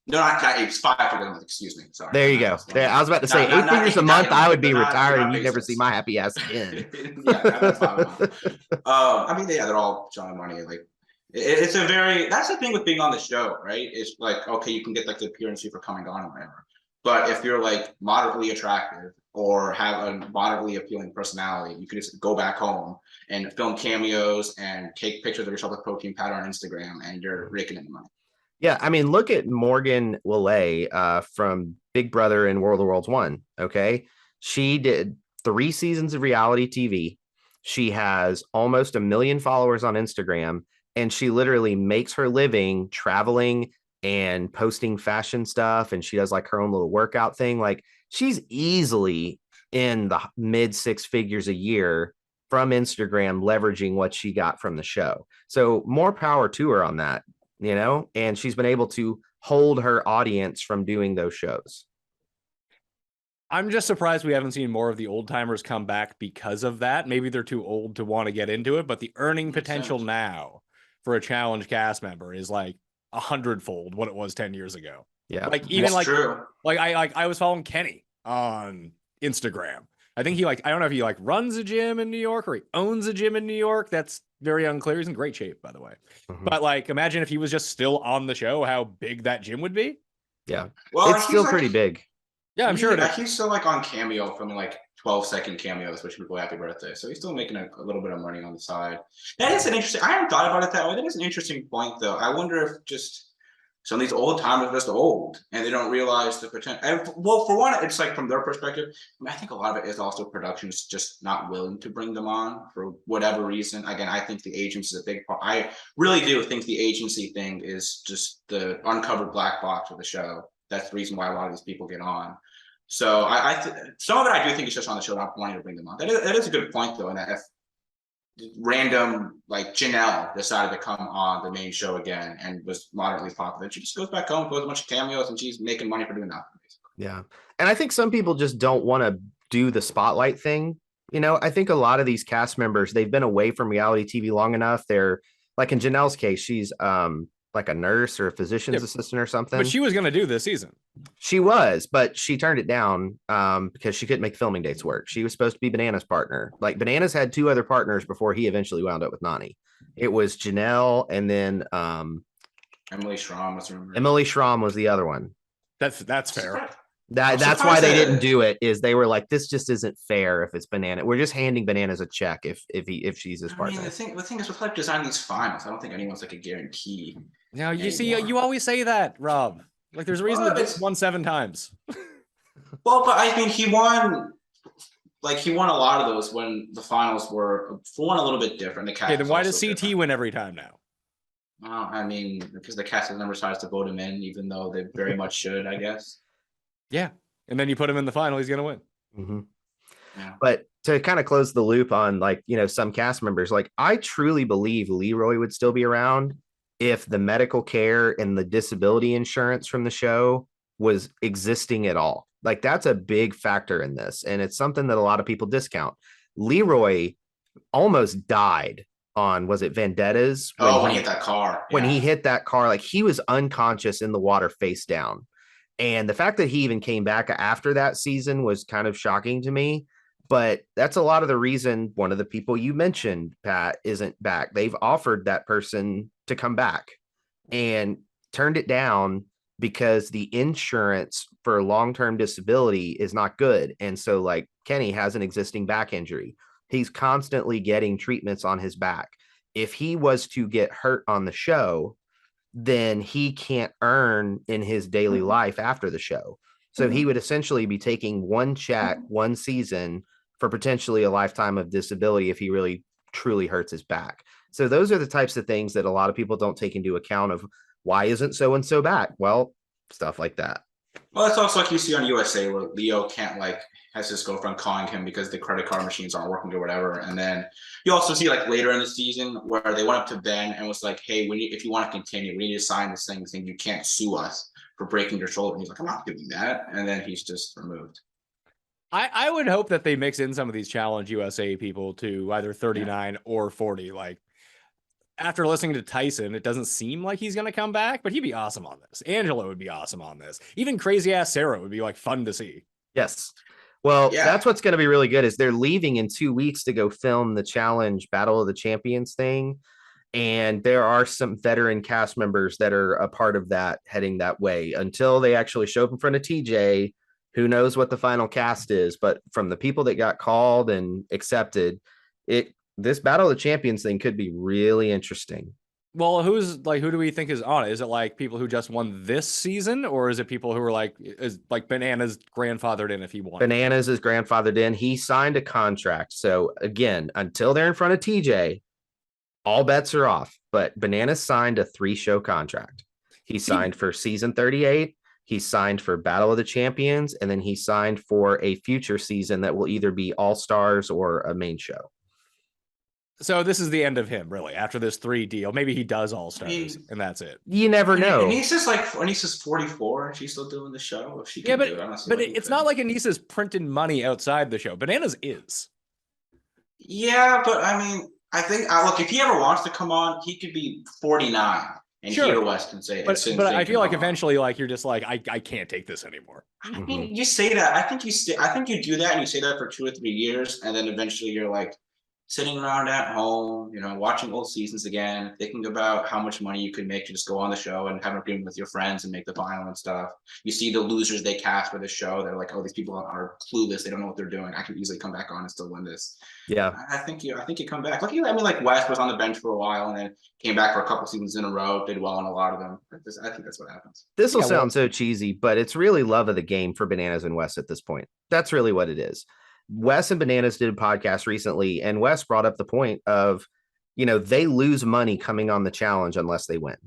No, not 8, 5 figures a month. Excuse me. Sorry. There you go. I was about to say 8 figures a month. I would be retired, and you'd never see my happy ass again. Yeah, that's 5 a month. I mean, yeah, they're all showing money. Like, it's a that's the thing with being on the show, right? It's like, okay, you can get like the appearance fee for coming on or whatever. But if you're like moderately attractive or have a moderately appealing personality, you can just go back home and film cameos and take pictures of yourself with protein powder on Instagram, and you're raking in the money. Yeah, I mean, look at Morgan Willay from Big Brother and World of Worlds 1, okay? She did 3 seasons of reality TV. She has almost 1 million followers on Instagram, and she literally makes her living traveling and posting fashion stuff, and she does like her own little workout thing. Like, she's easily in the mid 6 figures a year from Instagram, leveraging what she got from the show. So more power to her on that. You know, and she's been able to hold her audience from doing those shows. I'm just surprised we haven't seen more of the old timers come back because of that. Maybe they're too old to want to get into it, but the earning potential now for a challenge cast member is like 100-fold what it was 10 years ago. Yeah. Like, even That's true. I was following Kenny on Instagram. I think I don't know if he like runs a gym in New York or he owns a gym in New York. That's very unclear. He's in great shape, by the way. Mm-hmm. But like, imagine if he was just still on the show, how big that gym would be. Yeah. Well, it's still pretty big. Yeah, I'm sure. He's still like on Cameo, filming like 12-second cameos, wishing people happy birthday. So he's still making a little bit of money on the side. That is an interesting. I hadn't thought about it that way. That is an interesting point, though. I wonder if just some of these old timers are just old and they don't realize the potential. And well, for one, it's like from their perspective. I mean, I think a lot of it is also productions just not willing to bring them on for whatever reason. Again, I think the agency is a big part. I really do think the agency thing is just the uncovered black box of the show. That's the reason why a lot of these people get on. So some of it I do think is just on the show not wanting to bring them on. That is a good point, though. And that if random like Janelle decided to come on the main show again and was moderately popular, she just goes back home, goes a bunch of cameos, and she's making money for doing that. Yeah. And I think some people just don't want to do the spotlight thing. You know, I think a lot of these cast members, they've been away from reality TV long enough. They're like, in Janelle's case, she's like a nurse or a physician's assistant or something. But she was going to do this season. She was, but she turned it down because she couldn't make filming dates work. She was supposed to be Banana's partner. Like Bananas had 2 other partners before he eventually wound up with Nani. It was Janelle and then Emily Schramm was remembered. Emily Schramm was the other one. That's fair. That's why they didn't do it. Is they were like, this just isn't fair. If it's Banana, we're just handing Bananas a check if she's his partner. I mean, the thing is with like designing these finals, I don't think anyone's like a guarantee. Now you see, you always say that, Rob. Like there's a reason that this won 7 times. Well, but I mean, he won a lot of those when the finals were for one a little bit different. The cast. Okay, then why does CT different. win every time now? Well, I mean, because the cast never decides to vote him in, even though they very much should, I guess. Yeah, and then you put him in the final, he's gonna win. Mm-hmm. Yeah. But to kind of close the loop on like, some cast members, like I truly believe Leroy would still be around if the medical care and the disability insurance from the show was existing at all. Like that's a big factor in this. And it's something that a lot of people discount. Leroy almost died on, was it Vendettas? When he hit that car. When he hit that car, like he was unconscious in the water face down. And the fact that he even came back after that season was kind of shocking to me. But that's a lot of the reason one of the people you mentioned, Pat, isn't back. They've offered that person to come back and turned it down because the insurance for long-term disability is not good. And so like Kenny has an existing back injury. He's constantly getting treatments on his back. If he was to get hurt on the show, then he can't earn in his daily life after the show. So he would essentially be taking one check, one season for potentially a lifetime of disability if he really truly hurts his back. So those are the types of things that a lot of people don't take into account of why isn't so-and-so back? Well, stuff like that. Well, it's also like you see on USA where Leo can't has his girlfriend calling him because the credit card machines aren't working or whatever. And then you also see like later in the season where they went up to Ben and was like, hey, if you want to continue, we need to sign this thing saying you can't sue us for breaking your shoulder. And he's like, I'm not doing that. And then he's just removed. I would hope that they mix in some of these Challenge USA people to either 39 or 40. Like after listening to Tyson, it doesn't seem like he's going to come back, but he'd be awesome on this. Angela would be awesome on this. Even crazy ass Sarah would be like fun to see. Yes. Well, that's what's going to be really good is they're leaving in 2 weeks to go film the Challenge Battle of the Champions thing. And there are some veteran cast members that are a part of that heading that way until they actually show up in front of TJ. Who knows what the final cast is, but from the people that got called and accepted, this Battle of the Champions thing could be really interesting. Well, who do we think is on it? Is it like people who just won this season, or is it people who are is Bananas grandfathered in if he won? Bananas is grandfathered in. He signed a contract. So again, until they're in front of TJ, all bets are off. But Bananas signed a 3-show contract. He signed for season 38. He signed for Battle of the Champions, and then he signed for a future season that will either be All Stars or a main show. So this is the end of him, really. After this 3 deal, maybe he does All Stars, and that's it. You never know. Anissa's 44, and she's still doing the show. If she can do it, but it's not like Anissa's printing money outside the show. Bananas is. Yeah, but I mean, I think look, if he ever wants to come on, he could be 49. And hear West and say, but I feel like eventually, you're just like, I can't take this anymore. I mean, you say that. I think you do that, and you say that for 2 or 3 years, and then eventually you're like sitting around at home, watching old seasons again, thinking about how much money you could make to just go on the show and have an agreement with your friends and make the final and stuff. You see the losers they cast for the show. They're like, oh, these people are clueless. They don't know what they're doing. I can easily come back on and still win this. Yeah, I think you come back. Like West was on the bench for a while and then came back for a couple seasons in a row. Did well on a lot of them. I think that's what happens. This will sound so cheesy, but it's really love of the game for Bananas and West at this point. That's really what it is. Wes and Bananas did a podcast recently, and Wes brought up the point of, they lose money coming on the challenge unless they win.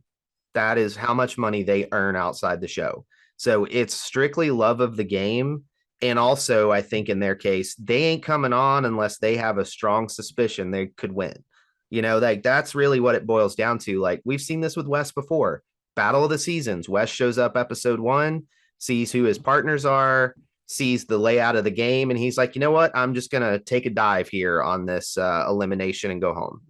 That is how much money they earn outside the show. So it's strictly love of the game. And also, I think in their case, they ain't coming on unless they have a strong suspicion they could win. That's really what it boils down to. Like we've seen this with Wes before. Battle of the Seasons. Wes shows up episode 1, sees who his partners are, sees the layout of the game, and he's like, you know what? I'm just going to take a dive here on this elimination and go home.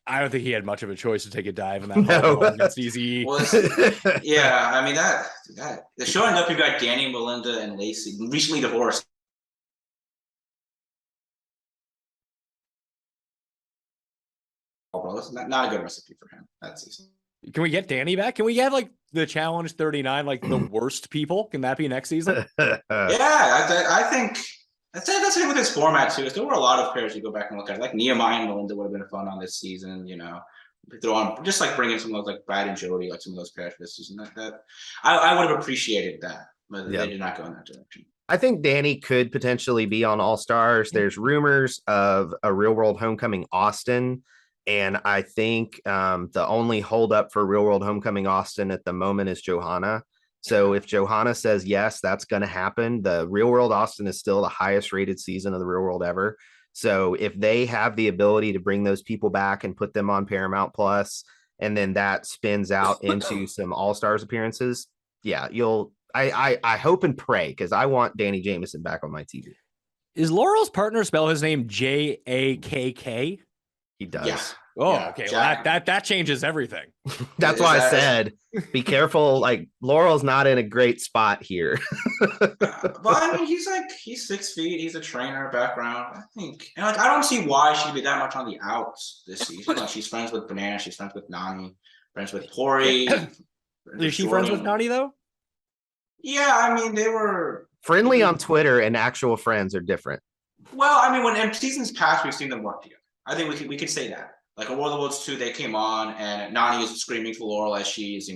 I don't think he had much of a choice to take a dive in that No. hole against Easy. Well, yeah, I mean that the show ended up. You got Danny, Melinda, and Lacey, recently divorced. Oh, bro, that's not a good recipe for him that season. Can we get Danny back? Can we have like the Challenge 39, like the worst people? Can that be next season? Yeah, I think that's it with this format too. There were a lot of pairs you go back and look at, like Nehemiah and Melinda would have been fun on this season. You know, throw on just like bring in some of those like Brad and Jody, like some of those pairs for this season. That I would have appreciated that, but they did not go in that direction. I think Danny could potentially be on All Stars. There's rumors of a Real World Homecoming Austin. And I think the only holdup for Real World Homecoming Austin at the moment is Johanna. So if Johanna says yes, that's going to happen. The Real World Austin is still the highest rated season of the Real World ever. So if they have the ability to bring those people back and put them on Paramount Plus, and then that spins out into some All Stars appearances, yeah, I hope and pray, because I want Danny Jameson back on my TV. Is Laurel's partner spell his name Jakk? He does. Yeah. Oh, Yeah, okay. Jack. Well, that changes everything. That's why I said, be careful. Like, Laurel's not in a great spot here. But I mean, he's 6 feet. He's a trainer background. I think, and like, I don't see why she'd be that much on the outs this season. Like, she's friends with Banana. She's friends with Nani. Friends with Tori. Is she friends with Nani though? Yeah, I mean, they were Friendly on Twitter and actual friends are different. well. I mean, when in seasons past, we've seen them work together. I think we could say that. Like in World of Worlds 2, they came on and Nani is screaming for Laurel as she's,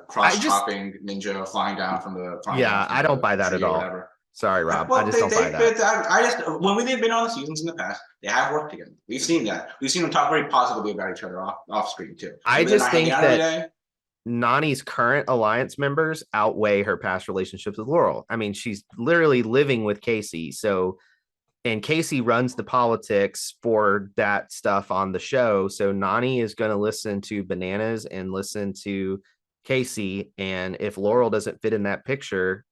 cross-chopping ninja flying down from the. I don't buy that at all. Whatever. Sorry, Rob. Well, I just don't buy that. I just when they've been on the seasons in the past, they have worked together. We've seen that. We've seen them talk very positively about each other off screen too. I just think that Nani's current alliance members outweigh her past relationships with Laurel. I mean, she's literally living with Casey. So, and Casey runs the politics for that stuff on the show. So Nani is going to listen to Bananas and listen to Casey. And if Laurel doesn't fit in that picture,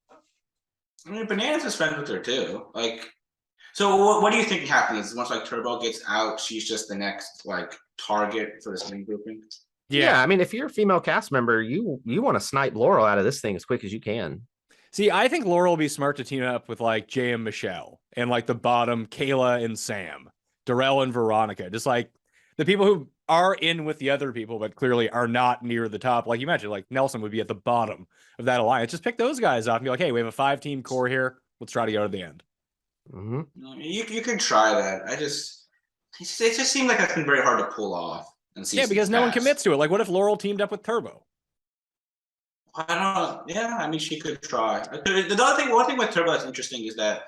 I mean, Bananas is friends with her too. Like, so what do you think happens once like Turbo gets out? She's just the next like target for the same grouping. Yeah. I mean, if you're a female cast member, you want to snipe Laurel out of this thing as quick as you can. See, I think Laurel will be smart to team up with like Jay and Michelle and like the bottom, Kayla and Sam, Darrell and Veronica, just like the people who are in with the other people, but clearly are not near the top. Like you mentioned, like Nelson would be at the bottom of that alliance. Just pick those guys up and be like, hey, we have a 5-team core here. Let's try to go to the end. Mm-hmm. You can try that. It just seemed like that's been very hard to pull off. Yeah, because no one commits to it. Like, what if Laurel teamed up with Turbo? I don't know. Yeah, I mean, she could try. One thing with Turbo that's interesting is that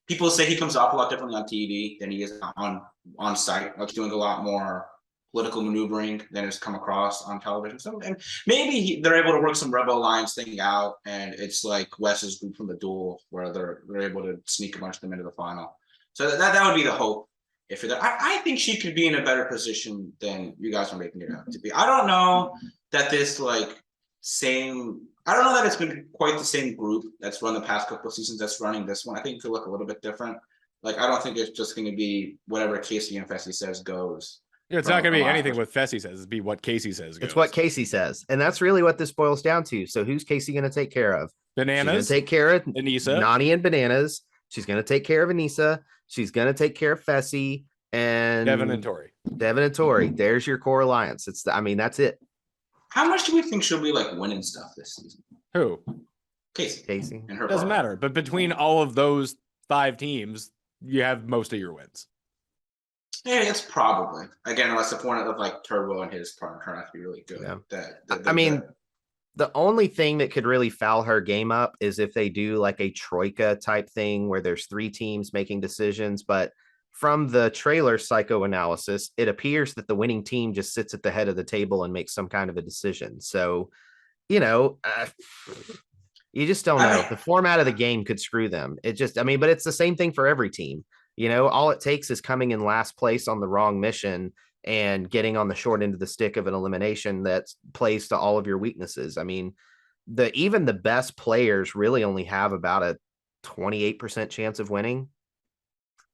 people say he comes off a lot differently on TV than he is on site. Like, he's doing a lot more political maneuvering than has come across on television. So, and maybe they're able to work some Rebel Alliance thing out, and it's like Wes's group from the duel, where they're able to sneak a bunch of them into the final. So that would be the hope. If you're there, I think she could be in a better position than you guys are making it out to be. I don't know that this I don't know that it's been quite the same group that's run the past couple of seasons that's running this one. I think it could look a little bit different. Like, I don't think it's just going to be whatever Casey and Fessy says goes. Yeah, it's not going to be anything what Fessy says. It'll be what Casey says goes. It's what Casey says. And that's really what this boils down to. So who's Casey going to take care of? Bananas. She's going to take care of Anissa. Nani and Bananas. She's going to take care of Anissa. She's going to take care of Fessy and Devin and Tori. There's your core alliance. That's it. How much do we think she'll be like winning stuff this season? Who? Casey. And her doesn't matter. But between all of those 5 teams, you have most of your wins. Yeah, it's probably, again, unless the point of like Turbo and his partner turn out to be really good. Yeah. The only thing that could really foul her game up is if they do like a troika type thing where there's 3 teams making decisions. But from the trailer psychoanalysis, it appears that the winning team just sits at the head of the table and makes some kind of a decision. So, you just don't know. The format of the game could screw them. But it's the same thing for every team. All it takes is coming in last place on the wrong mission and getting on the short end of the stick of an elimination that plays to all of your weaknesses. I mean, even the best players really only have about a 28% chance of winning.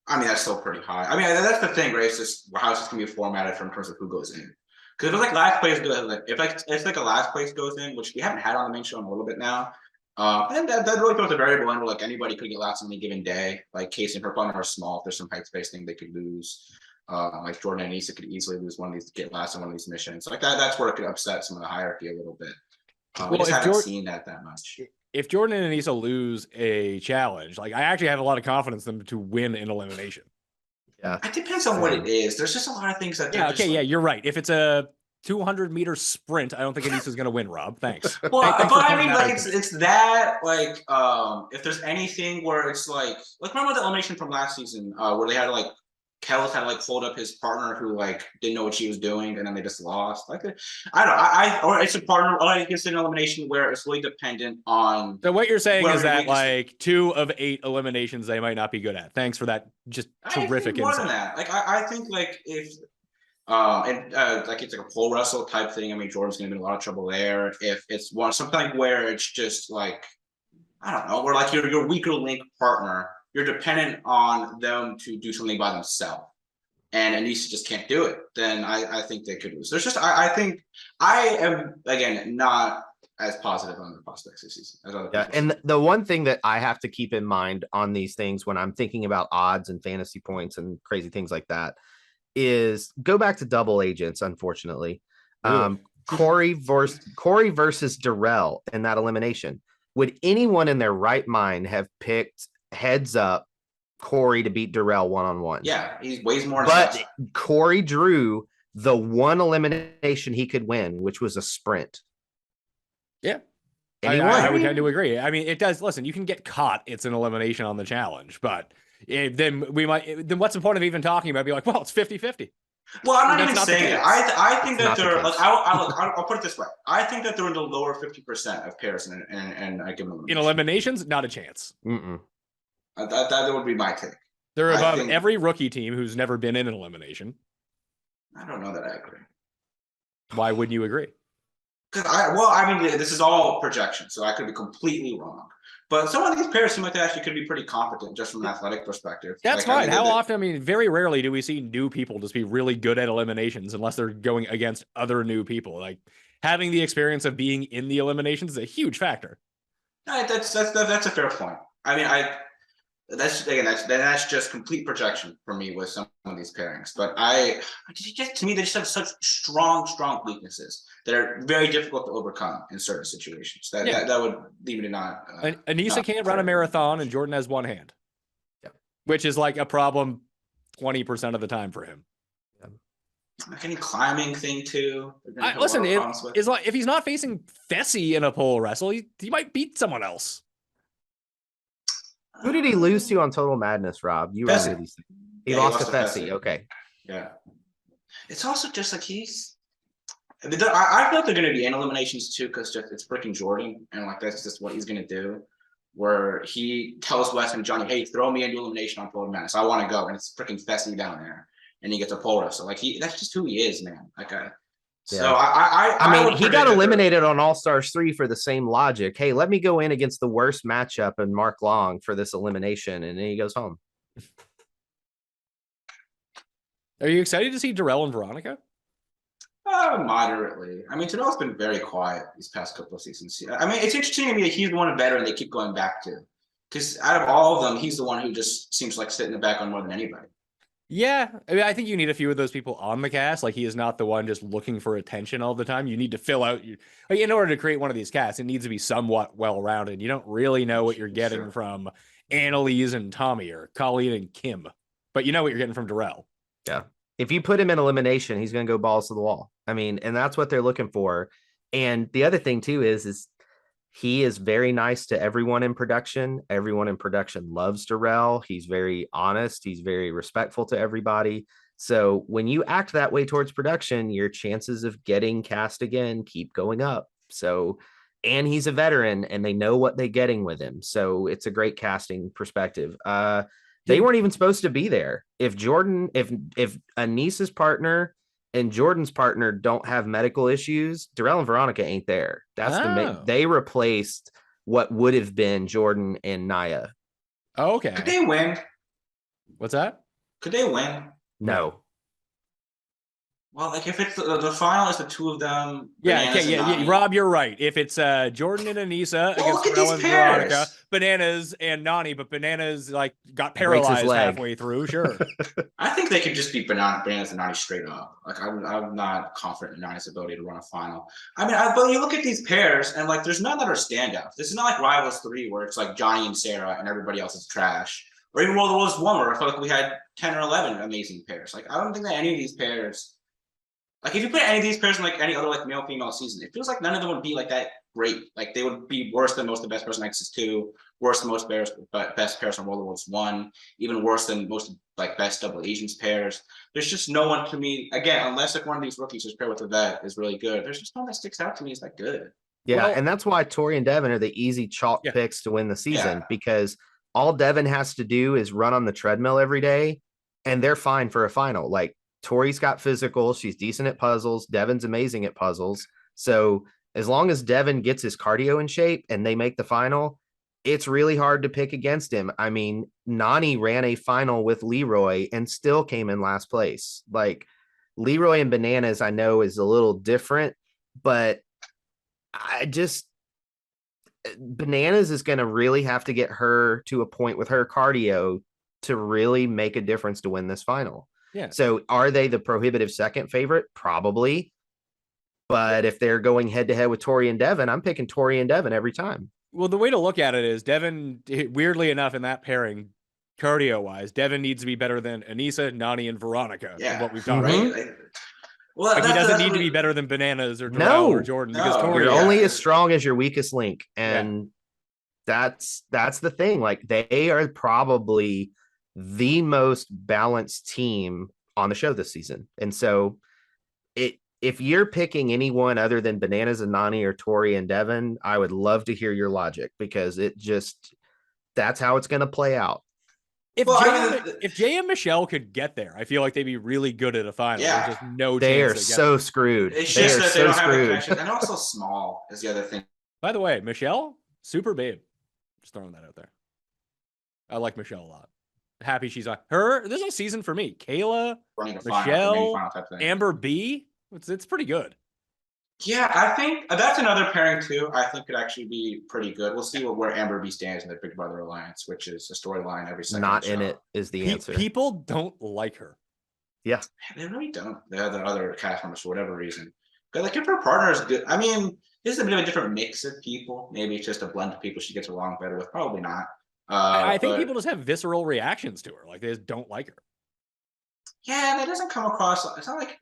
I mean, that's still pretty high. I mean, that's the thing, right? It's just how it's just gonna be formatted in terms of who goes in. Because if it's like last place goes, like if like it's like a last place goes in, which we haven't had on the main show in a little bit now. And that really throws a variable in where like anybody could get last on any given day. Like Casey and her partner are small. If there's some height space thing they could lose. Like Jordan and Anissa could easily lose one of these, get last on one of these missions. Like that's where it could upset some of the hierarchy a little bit. We just haven't seen that much. If Jordan and Anissa lose a challenge, like I actually have a lot of confidence in them to win an elimination. Yeah, it depends on what it is. There's just a lot of things that. Yeah. Okay. Yeah, you're right. If it's a 200-meter sprint, I don't think Anissa's going to win. Rob, thanks. Well, but I mean, like it's that like if there's anything where it's like remember the elimination from last season where they had like Kellis had to like fold up his partner who like didn't know what she was doing and then they just lost. Like I don't know. Or it's a partner, or like it's an elimination where it's really dependent on. So what you're saying is that like 2 of 8 eliminations they might not be good at. Thanks for that. Just terrific more insight. than that. Like I think like if like it's like a pole wrestle type thing. I mean, Jordan's gonna be in a lot of trouble there. If it's something where it's just like I don't know, where like your weaker link partner. You're dependent on them to do something by themselves, and Anissa just can't do it. Then I think they could lose. There's just I think I am again not as positive on the prospects this season. Yeah, and the one thing that I have to keep in mind on these things when I'm thinking about odds and fantasy points and crazy things like that is go back to double agents. Unfortunately, Corey versus Darrell in that elimination. Would anyone in their right mind have picked heads up Corey to beat Darrell one-on-one? Yeah, he weighs more. But Corey drew the one elimination he could win, which was a sprint. Yeah. I would tend to agree. I mean, it does. Listen, you can get caught. It's an elimination on the challenge, but then what's the point of even talking about? Be like, well, it's 50-50. Well, I'm not even saying it. I think that they're like I'll put it this way. I think that they're in the lower 50% of pairs and I give them in eliminations, not a chance. That would be my take. They're above every rookie team who's never been in an elimination. I don't know that I agree. Why wouldn't you agree? Because I mean, this is all projection, so I could be completely wrong. But some of these pairs seem like they actually could be pretty competent just from an athletic perspective. That's fine. How often? I mean, very rarely do we see new people just be really good at eliminations unless they're going against other new people. Like having the experience of being in the eliminations is a huge factor. That's a fair point. I mean, that's just complete projection for me with some of these pairings. But to me, they just have such strong weaknesses that are very difficult to overcome in certain situations. That would leave me to not. Anissa can't run a marathon, and Jordan has one hand. Yeah, which is like a problem 20% of the time for him. Like any climbing thing too. Listen, is like if he's not facing Fessy in a pole wrestle, he might beat someone else. Who did he lose to on Total Madness, Rob? You remember these things. He lost to Fessy. Okay. Yeah. It's also just like I feel like they're going to be in eliminations too because it's freaking Jordan. And like that's just what he's going to do. Where he tells Wes and Johnny, hey, throw me into elimination on Total Madness. I want to go. And it's freaking Fessy down there. And he gets a pole wrestle. Like that's just who he is, man. Like So I mean, he got eliminated on All Stars 3 for the same logic. Hey, let me go in against the worst matchup and Mark Long for this elimination, and then he goes home. Are you excited to see Darrell and Veronica? Moderately. I mean, Darrell's been very quiet these past couple of seasons. I mean, it's interesting to me that he's the one better and they keep going back to. Because out of all of them, he's the one who just seems like sitting in the back on more than anybody. Yeah, I mean, I think you need a few of those people on the cast. Like he is not the one just looking for attention all the time. You need to fill out like in order to create one of these casts, it needs to be somewhat well-rounded. You don't really know what you're getting from Annalise and Tommy or Colleen and Kim, but you know what you're getting from Darrell. Yeah. If you put him in elimination, he's going to go balls to the wall. I mean, and that's what they're looking for. And the other thing too is he is very nice to everyone in production. Everyone in production loves Darrell. He's very honest. He's very respectful to everybody. So when you act that way towards production, your chances of getting cast again keep going up. So, and he's a veteran and they know what they're getting with him. So it's a great casting perspective. They weren't even supposed to be there. If Anissa's partner and Jordan's partner don't have medical issues, Darrell and Veronica ain't there. That's they replaced what would have been Jordan and Naya. Oh, okay. Could they win? What's that? Could they win? No. Well, like if it's the final is the two of them. Yeah, Bananas okay, and yeah, Nani. Rob, you're right. If it's Jordan and Anissa Well, against look at Darrell these and Veronica, pairs. Bananas and Nani, but Bananas like got Breaks his paralyzed leg. halfway through. Sure. I think they could just beat Bananas and Nani straight up. Like I'm not confident in Nani's ability to run a final. I mean, but you look at these pairs and like there's none that are standouts. This is not like Rivals 3 where it's like Johnny and Sarah and everybody else is trash. Or even World Wars 1 where I felt like we had 10 or 11 amazing pairs. Like I don't think that any of these pairs. Like if you put any of these pairs in like any other like male female season, it feels like none of them would be like that great. Like they would be worse than most of the best pairs on Nexus 2, worse than most pairs, but best pairs on World of Wars 1, even worse than most like best double agents pairs. There's just no one to me, again, unless like one of these rookies who's paired with a vet is really good. There's just no one that sticks out to me as that good. Yeah, Well- and that's why Tori and Devin are the easy chalk Yeah. picks to win the season Yeah. because all Devin has to do is run on the treadmill every day and they're fine for a final. Like Tori's got physical, she's decent at puzzles, Devin's amazing at puzzles. So as long as Devin gets his cardio in shape and they make the final, it's really hard to pick against him. I mean, Nani ran a final with Leroy and still came in last place. Like Leroy and Bananas, I know is a little different, but I just Bananas is going to really have to get her to a point with her cardio to really make a difference to win this final. Yeah. So are they the prohibitive second favorite? Probably. But if they're going head to head with Tori and Devin, I'm picking Tori and Devin every time. Well, the way to look at it is Devin, weirdly enough, in that pairing, cardio wise, Devin needs to be better than Anissa, Nani, and Veronica. Yeah. What we've talked Right? about. Like, well, Like he that's doesn't need to really- be better than Bananas or No. Darrell or Jordan because No. Tori. You're yeah. only as strong as your weakest link. And that's the thing. Like they are probably the most balanced team on the show this season. And so if you're picking anyone other than Bananas and Nani or Tori and Devin, I would love to hear your logic because that's how it's going to play out. If Well, Jay and Michelle could get there, I feel like they'd be really good at a final. Yeah. There's just no They are chance. They get so there. screwed. It's They just are that they so don't have the screwed. connections. And also small is the other thing. By the way, Michelle, super babe. Just throwing that out there. I like Michelle a lot. Happy she's on her. This is a season for me. Kayla, Running a final, Michelle, maybe final type thing. Amber B. It's pretty good. Yeah, I think that's another pairing too. I think could actually be pretty good. We'll see where Amber B stands in the Big Brother Alliance, which is a storyline every second. Not show. in it is the answer. People don't like her. Yeah. They really don't. The other cast members for whatever reason. But like if her partner is good, I mean, this is a bit of a different mix of people. Maybe it's just a blend of people she gets along better with. Probably not. I think but- people just have visceral reactions to her. Like they just don't like her. Yeah, that doesn't come across. It's not like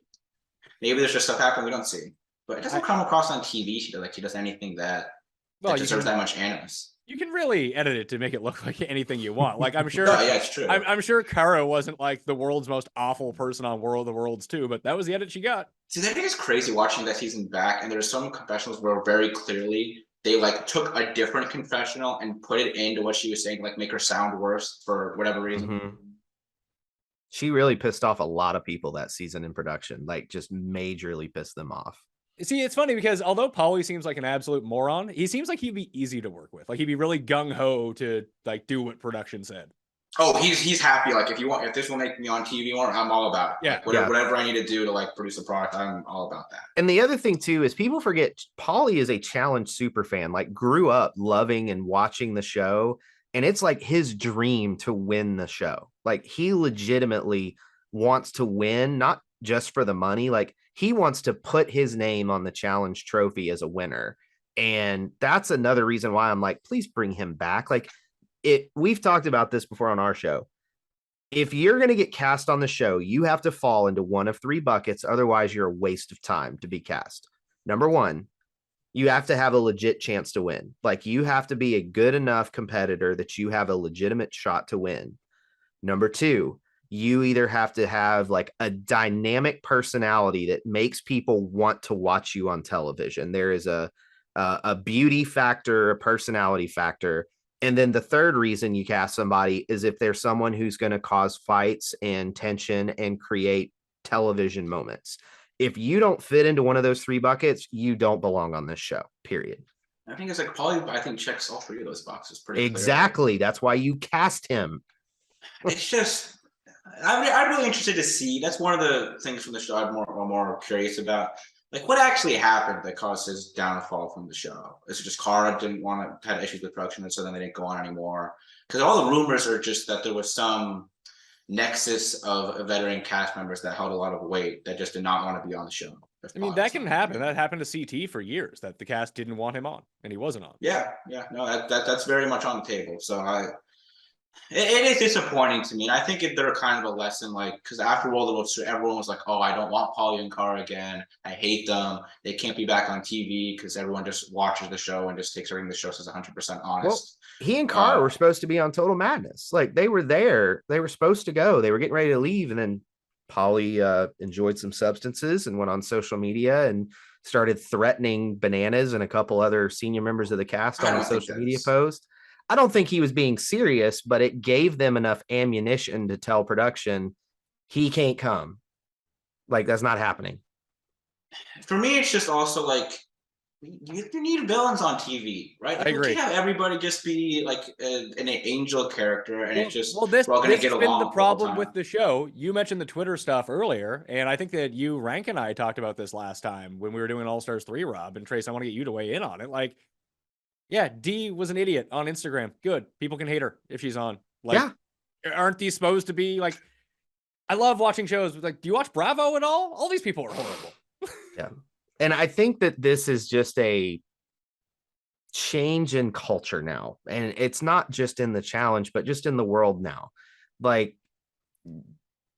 maybe there's just stuff happening we don't see, but it doesn't come across on TV. She does anything that Well, you deserves can, that much animus. you can really edit it to make it look like anything you want. Like I'm sure. No, yeah, it's true. I'm sure Kara wasn't like the world's most awful person on World of the Worlds too, but that was the edit she got. See, I think it's crazy watching that season back, and there's some confessionals where very clearly they like took a different confessional and put it into what she was saying, to, like make her sound worse for whatever reason. Mhm. She really pissed off a lot of people that season in production, like just majorly pissed them off. See, it's funny because although Paulie seems like an absolute moron, he seems like he'd be easy to work with. Like he'd be really gung ho to like do what production said. Oh, he's happy. Like if this will make me on TV more, I'm all about it. Yeah. Like, whatever, Yeah. whatever I need to do to like produce a product, I'm all about that. And the other thing too is people forget Paulie is a challenge super fan, like grew up loving and watching the show. And it's like his dream to win the show. Like he legitimately wants to win, not just for the money. Like he wants to put his name on the challenge trophy as a winner. And that's another reason why I'm like, please bring him back. Like we've talked about this before on our show. If you're going to get cast on the show, you have to fall into one of three buckets. Otherwise, you're a waste of time to be cast. Number one, you have to have a legit chance to win. Like you have to be a good enough competitor that you have a legitimate shot to win. Number two, you either have to have like a dynamic personality that makes people want to watch you on television. There is a beauty factor, a personality factor. And then the third reason you cast somebody is if there's someone who's going to cause fights and tension and create television moments. If you don't fit into one of those three buckets, you don't belong on this show, period. I think it's like Paulie, I think checks all three of those boxes pretty clearly. Exactly. That's why you cast him. It's just I'm really interested to see. That's one of the things from the show I'm more curious about. Like, what actually happened that caused his downfall from the show? Is it just Cara didn't want to had issues with production, and so then they didn't go on anymore? Because all the rumors are just that there was some nexus of veteran cast members that held a lot of weight that just did not want to be on the show. I mean, that can happen. That happened to CT for years, that the cast didn't want him on, and he wasn't on. Yeah, no, that's very much on the table. So it is disappointing to me. And I think they're kind of a lesson, like, because after World War II, everyone was like, oh, I don't want Paulie and Cara again. I hate them. They can't be back on TV because everyone just watches the show and just takes everything the show says 100% honest. Well, he and Cara were supposed to be on Total Madness. Like, they were there. They were supposed to go. They were getting ready to leave. And then Paulie enjoyed some substances and went on social media and started threatening Bananas and a couple other senior members of the cast on a social media post. I don't think he was being serious, but it gave them enough ammunition to tell production he can't come. Like, that's not happening. For me, it's just also like, you need villains on TV, right? Like, I agree. You can't have everybody just be like an angel character, and it's just this we're all has get been along the problem time. with the show. You mentioned the Twitter stuff earlier, and I think that you, Rank, and I talked about this last time when we were doing All Stars 3, Rob. And Trace, I want to get you to weigh in on it. Like, yeah, Dee was an idiot on Instagram. Good. People can hate her if she's on. Like, aren't these supposed to be like, I love watching shows. Like, do you watch Bravo at all? All these people are horrible. Yeah. And I think that this is just a change in culture now. And it's not just in the challenge, but just in the world now. Like,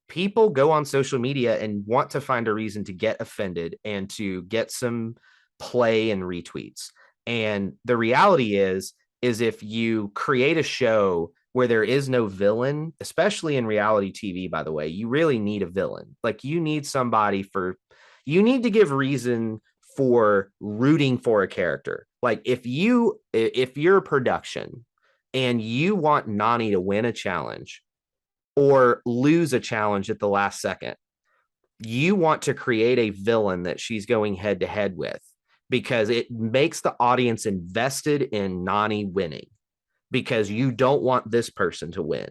people go on social media and want to find a reason to get offended and to get some play and retweets. And the reality is if you create a show where there is no villain, especially in reality TV, by the way, you really need a villain. Like, you need you need to give reason for rooting for a character. Like, if you're a production and you want Nany to win a challenge or lose a challenge at the last second, you want to create a villain that she's going head to head with, because it makes the audience invested in Nany winning, because you don't want this person to win.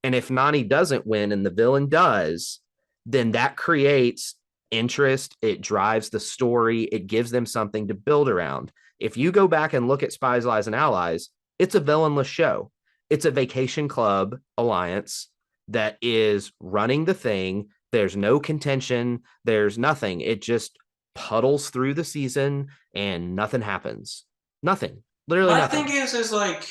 And if Nany doesn't win and the villain does, then that creates interest. It drives the story. It gives them something to build around. If you go back and look at Spies, Lies, and Allies, it's a villainless show. It's a vacation club alliance that is running the thing. There's no contention. There's nothing. It just puddles through the season and nothing happens. Nothing. Literally nothing. My thing is like,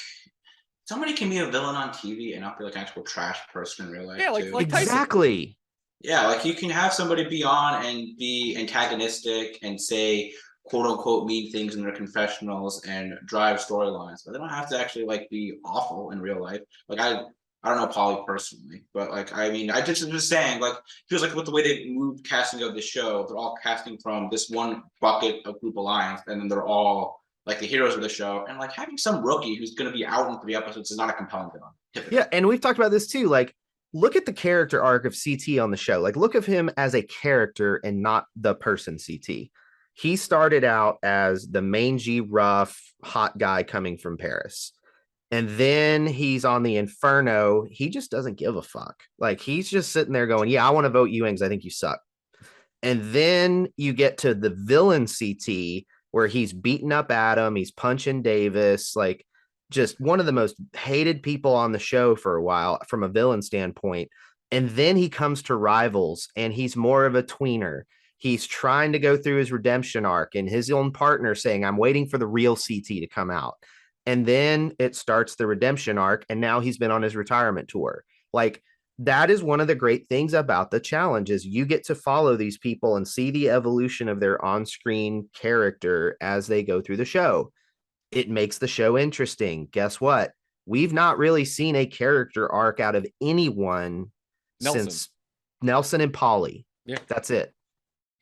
somebody can be a villain on TV and not be like an actual trash person in real life. Yeah, like exactly. Yeah, like, you can have somebody be on and be antagonistic and say quote unquote mean things in their confessionals and drive storylines, but they don't have to actually like be awful in real life. Like, I don't know Paulie personally, but like, I mean, I just saying, like, feels like with the way they moved casting of the show, they're all casting from this one bucket of group alliance, and then they're all like the heroes of the show. And like, having some rookie who's going to be out in 3 episodes is not a compelling villain. Typically. Yeah, and we've talked about this too. Like, look at the character arc of CT on the show. Like, look at him as a character and not the person CT. He started out as the mangy, rough, hot guy coming from Paris. And then he's on the Inferno. He just doesn't give a fuck. Like, he's just sitting there going, yeah, I want to vote you in because I think you suck. And then you get to the villain CT, where he's beating up Adam. He's punching Davis. Like, just one of the most hated people on the show for a while from a villain standpoint. And then he comes to Rivals and he's more of a tweener. He's trying to go through his redemption arc, and his own partner saying, I'm waiting for the real CT to come out. And then it starts the redemption arc, and now he's been on his retirement tour. Like, that is one of the great things about the challenge, is you get to follow these people and see the evolution of their on-screen character as they go through the show. It makes the show interesting. Guess what? We've not really seen a character arc out of anyone since Nelson and Paulie. Yeah. That's it.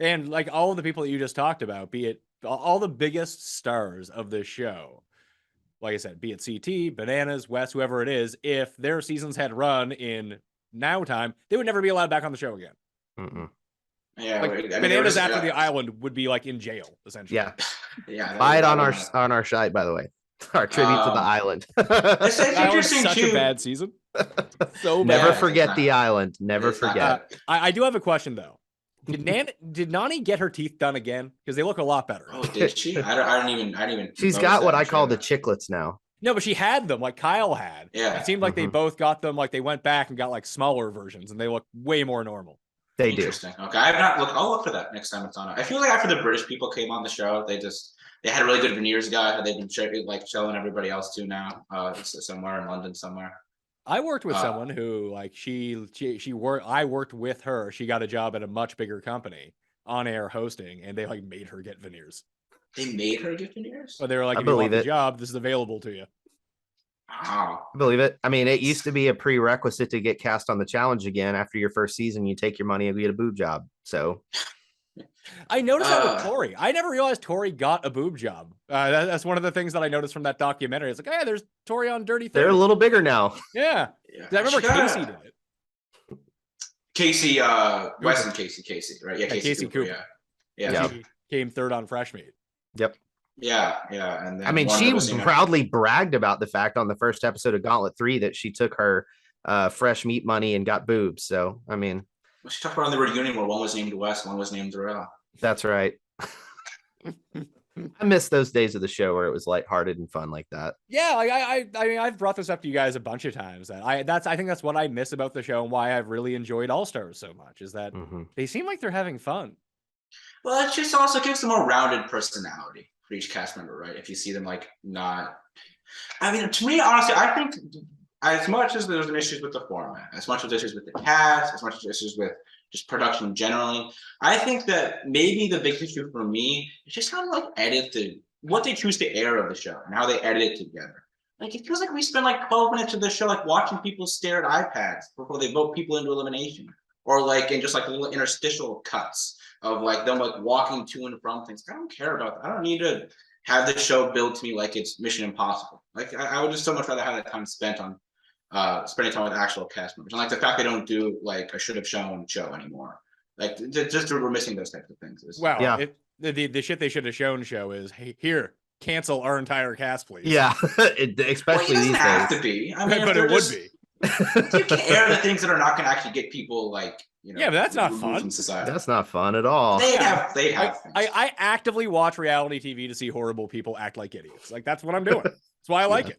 And like, all of the people that you just talked about, be it all the biggest stars of this show, like I said, be it CT, Bananas, Wes, whoever it is, if their seasons had run in now time, they would never be allowed back on the show again. Mm-mm. Yeah, like, I mean, Bananas after the island would be like in jail, essentially. Yeah. Yeah. Buy it on our site, by the way. Our tribute to the island. It's That was interesting such too. a bad season. So Never bad. forget it's the not- island. Never it's not forget. bad. I do have a question though. Did Nani get her teeth done again? Because they look a lot better. Oh, did she? I didn't even. She's notice got that what in I call the trailer. chicklets now. No, but she had them like Kyle had. Yeah. It seemed like they Mhm. both got them, like they went back and got like smaller versions and they look way more normal. They do. Interesting. Okay, I've not looked. I'll look for that next time it's on. I feel like after the British people came on the show, they had a really good veneers guy that they've been showing everybody else to now. Somewhere in London somewhere. I worked with someone who like I worked with her. She got a job at a much bigger company on air hosting, and they like made her get veneers. They made her get veneers. But they were like, I if you want believe the it. job, this is available to you. Wow. I believe it. I mean, it used to be a prerequisite to get cast on the challenge again. After your first season, you take your money and get a boob job. So I noticed that with Uh. Tori. I never realized Tori got a boob job. That's one of the things that I noticed from that documentary. It's like, hey, there's Tori on Dirty 30. they're a little bigger now. Yeah. Yeah. 'Cause I remember She got Casey a- did it. Casey, Weston Casey, right? Yeah, Casey Cooper. Yeah. Yeah. She came third on Fresh Meat. Yep. Yeah. And then I mean, Warner she was, you know, proudly bragged about the fact on the first episode of Gauntlet 3 that she took her fresh meat money and got boobs. So, I mean, she talked about on the reunion where one was named Wes, one was named Darrell. that's right. I miss those days of the show where it was lighthearted and fun like that. Yeah, like I mean, I've brought this up to you guys a bunch of times. That I think that's what I miss about the show and why I've really enjoyed All Stars so much is that Mhm. they seem like they're having fun. Well, it just also gives them a rounded personality for each cast member, right? If you see them like not, I mean, to me, honestly, I think as much as there's issues with the format, as much as there's issues with the cast, as much as issues with just production generally, I think that maybe the big issue for me is just how to like what they choose to air of the show and how they edit it together. Like it feels like we spend like 12 minutes of the show like watching people stare at iPads before they vote people into elimination, or like in just like little interstitial cuts of like them like walking to and from things. I don't care about that. I don't need to have the show built to me like it's Mission Impossible. Like I would just so much rather have that time spent on spending time with actual cast members. And like the fact they don't do like a should have shown show anymore. Like just we're missing those types of things. Well, Yeah. the shit they should have shown show is, hey, here, cancel our entire cast, please. Yeah, Well, especially it these doesn't have days. to be. I mean, but it would be. You can air the things that are not going to actually get people like Yeah, but that's not removed fun. from society. That's not fun at all. They have things. I actively watch reality TV to see horrible people act like idiots. Like that's what I'm doing. That's why I like it.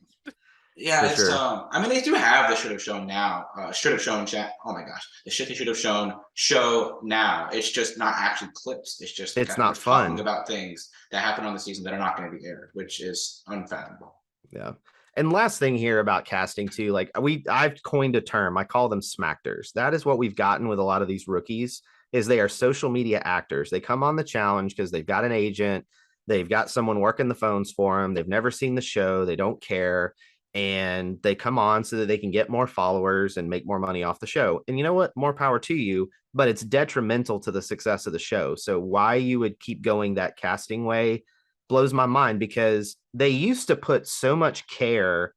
Yeah, For it's sure. I mean, they do have the should have shown now. Should have shown chat. Oh my gosh, the shit they should have shown show now. It's just not actually clips. It's just It's kind not of talking fun. about things that happen on the season that are not going to be aired, which is unfathomable. Yeah. And last thing here about casting too, like I've coined a term. I call them smackers. That is what we've gotten with a lot of these rookies is they are social media actors. They come on the challenge because they've got an agent. They've got someone working the phones for them. They've never seen the show. They don't care. And they come on so that they can get more followers and make more money off the show. And you know what? More power to you, but it's detrimental to the success of the show. So why you would keep going that casting way blows my mind because they used to put so much care.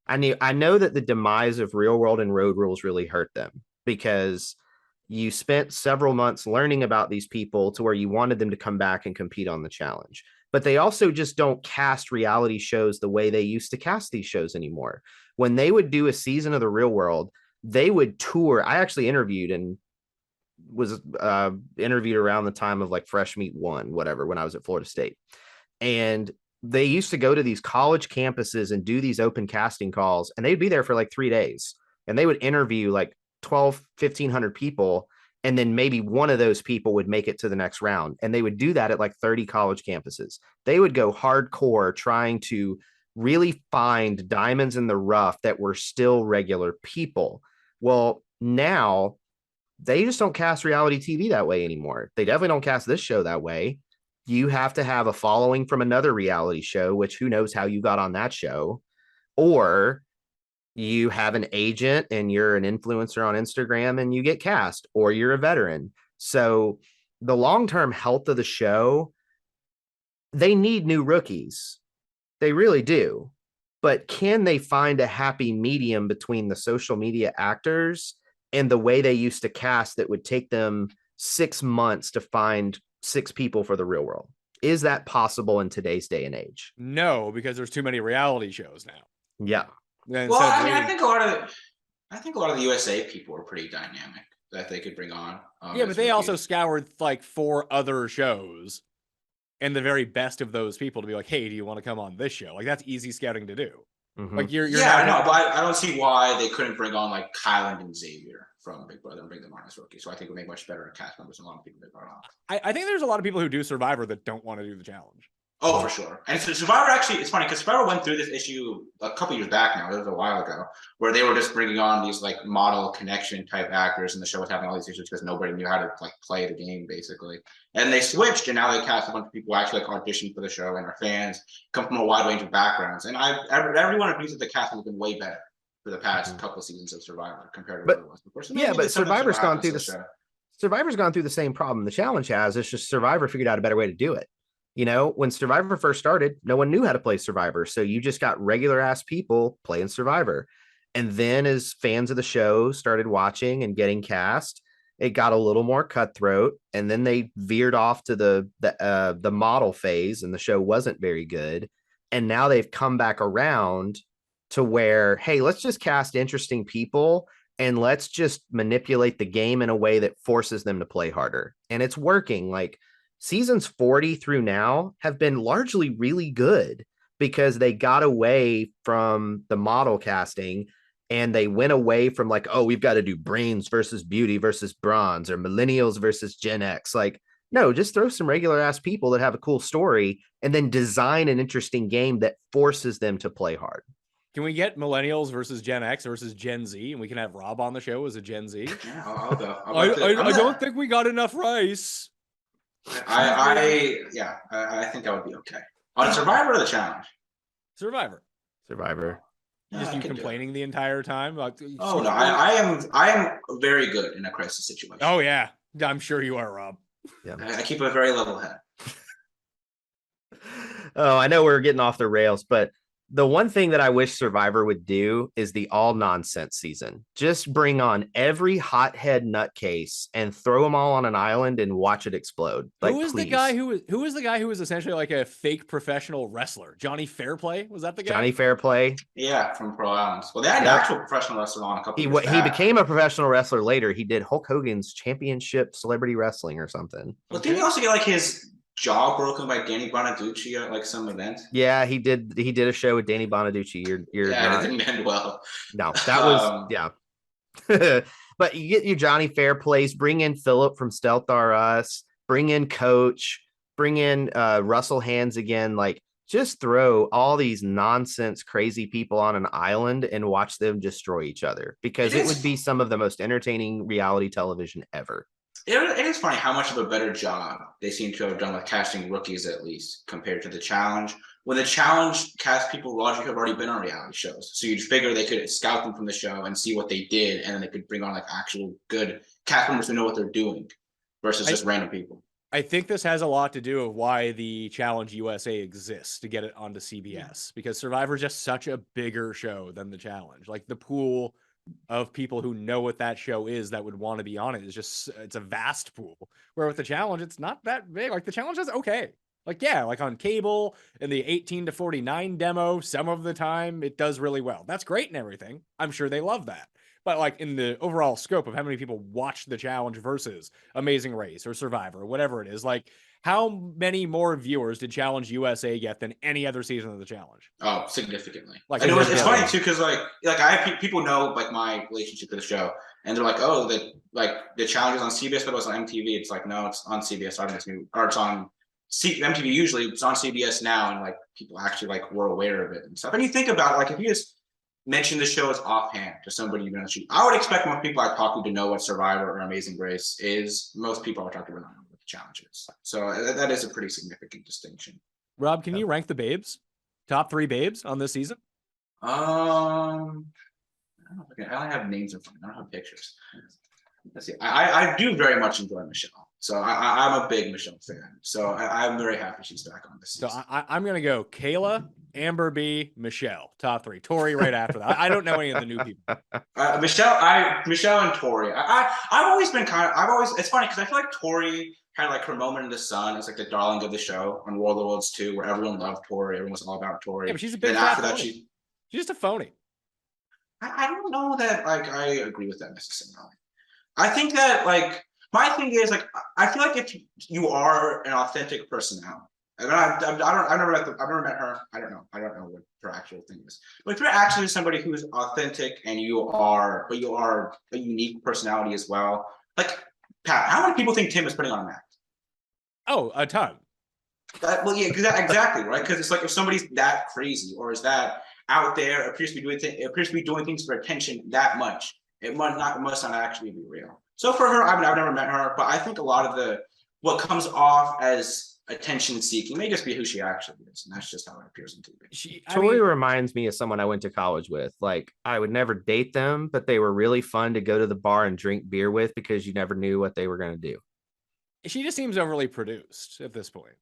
I know that the demise of Real World and Road Rules really hurt them because you spent several months learning about these people to where you wanted them to come back and compete on the challenge. But they also just don't cast reality shows the way they used to cast these shows anymore. When they would do a season of The Real World, they would tour. I actually interviewed and was interviewed around the time of like Fresh Meat 1, whatever, when I was at Florida State. And they used to go to these college campuses and do these open casting calls, and they'd be there for like 3 days. And they would interview like 1,500 people. And then maybe one of those people would make it to the next round. And they would do that at like 30 college campuses. They would go hardcore trying to really find diamonds in the rough that were still regular people. Well, now they just don't cast reality TV that way anymore. They definitely don't cast this show that way. You have to have a following from another reality show, which who knows how you got on that show, or you have an agent and you're an influencer on Instagram and you get cast, or you're a veteran. So the long-term health of the show, they need new rookies. They really do. But can they find a happy medium between the social media actors and the way they used to cast that would take them 6 months to find 6 people for The Real World? Is that possible in today's day and age? No, because there's too many reality shows now. Yeah. And Well, instead of I mean, I waiting- think a lot of it. I think a lot of the USA people are pretty dynamic that they could bring on. Yeah, but as they also rookies. scoured like 4 other shows and the very best of those people to be like, hey, do you want to come on this show? Like that's easy scouting to do. Like you're Yeah, now I know, but I don't see why they couldn't bring on like Kylan and Xavier from Big Brother and bring them on as rookies. So I think it would make much better cast members than a lot of people they brought on. I think there's a lot of people who do Survivor that don't want to do the challenge. Oh, for sure. And so Survivor actually, it's funny because Survivor went through this issue a couple years back now. It was a while ago, where they were just bringing on these like model connection type actors, and the show was having all these issues because nobody knew how to like play the game, basically. And they switched, and now they cast a bunch of people who actually like audition for the show and are fans, come from a wide range of backgrounds. And everyone agrees that the casting has been way better for the past couple of seasons of Survivor compared to what it was before. So yeah, but Survivor's gone through this. Survivor's gone through the same problem the challenge has. It's just Survivor figured out a better way to do it. You know, when Survivor first started, no one knew how to play Survivor. So you just got regular ass people playing Survivor. And then as fans of the show started watching and getting cast, it got a little more cutthroat. And then they veered off to the model phase, and the show wasn't very good. And now they've come back around to where, hey, let's just cast interesting people and let's just manipulate the game in a way that forces them to play harder. And it's working. Like, seasons 40 through now have been largely really good because they got away from the model casting and they went away from like, oh, we've got to do brains versus beauty versus bronze or millennials versus Gen X. Like, no, just throw some regular ass people that have a cool story and then design an interesting game that forces them to play hard. Can we get millennials versus Gen X versus Gen Z, and we can have Rob on the show as a Gen Z? Yeah, I'll go. I don't think we got enough rice. I think that would be okay. On Survivor or the challenge? Survivor. Just you complaining the entire time? Oh no, I am very good in a crisis situation. Oh yeah, I'm sure you are, Rob. Yeah, I keep a very level head. Oh, I know we're getting off the rails, but the one thing that I wish Survivor would do is the all nonsense season. Just bring on every hothead nutcase and throw them all on an island and watch it explode. Like, who is please. the guy who was essentially like a fake professional wrestler? Johnny Fairplay? Was that the guy? Johnny Fairplay? Yeah, from Pro Islands. Well, they had an actual professional wrestler on a couple years back. He became a professional wrestler later. He did Hulk Hogan's championship celebrity wrestling or something. Well, didn't he also get like his jaw broken by Danny Bonaducci at like some event? Yeah, he did a show with Danny Bonaducci. You're it didn't end well. No, that was yeah. But you get your Johnny Fairplays, bring in Philip from Stealth R Us, bring in Coach, bring in Russell Hands again. Like, just throw all these nonsense crazy people on an island and watch them destroy each other, because it would be some of the most entertaining reality television ever. It is funny how much of a better job they seem to have done with casting rookies, at least compared to the challenge. When the challenge cast people logically have already been on reality shows, so you'd figure they could scout them from the show and see what they did, and then they could bring on like actual good cast members who know what they're doing versus just random people. I think this has a lot to do with why the Challenge USA exists, to get it onto CBS, because Survivor is just such a bigger show than the Challenge. Like, the pool of people who know what that show is that would want to be on it is just, it's a vast pool, where with the Challenge it's not that big. Like, the Challenge is okay, like, yeah, like on cable in the 18 to 49 demo, some of the time it does really well. That's great and everything. I'm sure they love that, but like in the overall scope of how many people watch the Challenge versus Amazing Race or Survivor or whatever it is, like, how many more viewers did Challenge USA get than any other season of the Challenge? Oh, significantly. Like, and it's funny too, because like I have people know like my relationship to the show, and they're like, oh, the Challenge is on CBS, but it was on MTV. It's like, no, it's on CBS. Or it's on MTV usually. It's on CBS now, and like people actually like were aware of it and stuff. And you think about it, like if you just mention the show as offhand to somebody you're gonna shoot, I would expect most people I talk to know what Survivor or Amazing Race is. Most people I talk to don't know what the Challenge is. So that is a pretty significant distinction. Rob, can you rank the babes? Top 3 babes on this season? I don't know if I only have names in front of me. I don't have pictures. Let's see. I do very much enjoy Michelle. So I'm a big Michelle fan. So I'm very happy she's back on this season. So I'm going to go Kayla, Amber B, Michelle, top 3. Tori right after that. I don't know any of the new people. Michelle and Tori. I've always been it's funny because I feel like Tori had like her moment in the sun as like the darling of the show on World of Worlds 2, where everyone loved Tori. Everyone was all about Tori. Yeah, but she's a big after phony. that, She's just a phony. I don't know that like I agree with that necessarily. I think that like my thing is like I feel like if you are an authentic personality, and I've never met her. I don't know what her actual thing is. But if you're actually somebody who is authentic and you are a unique personality as well, like Pat, how many people think Tim is putting on an act? Oh, a ton. Well, yeah, exactly, right? Because it's like if somebody's that crazy or is that out there, appears to be doing things for attention that much, it must not actually be real. So for her, I've never met her, but I think a lot of what comes off as attention seeking may just be who she actually is, and that's just how it appears on TV. Tori reminds me of someone I went to college with. Like, I would never date them, but they were really fun to go to the bar and drink beer with because you never knew what they were going to do. She just seems overly produced at this point.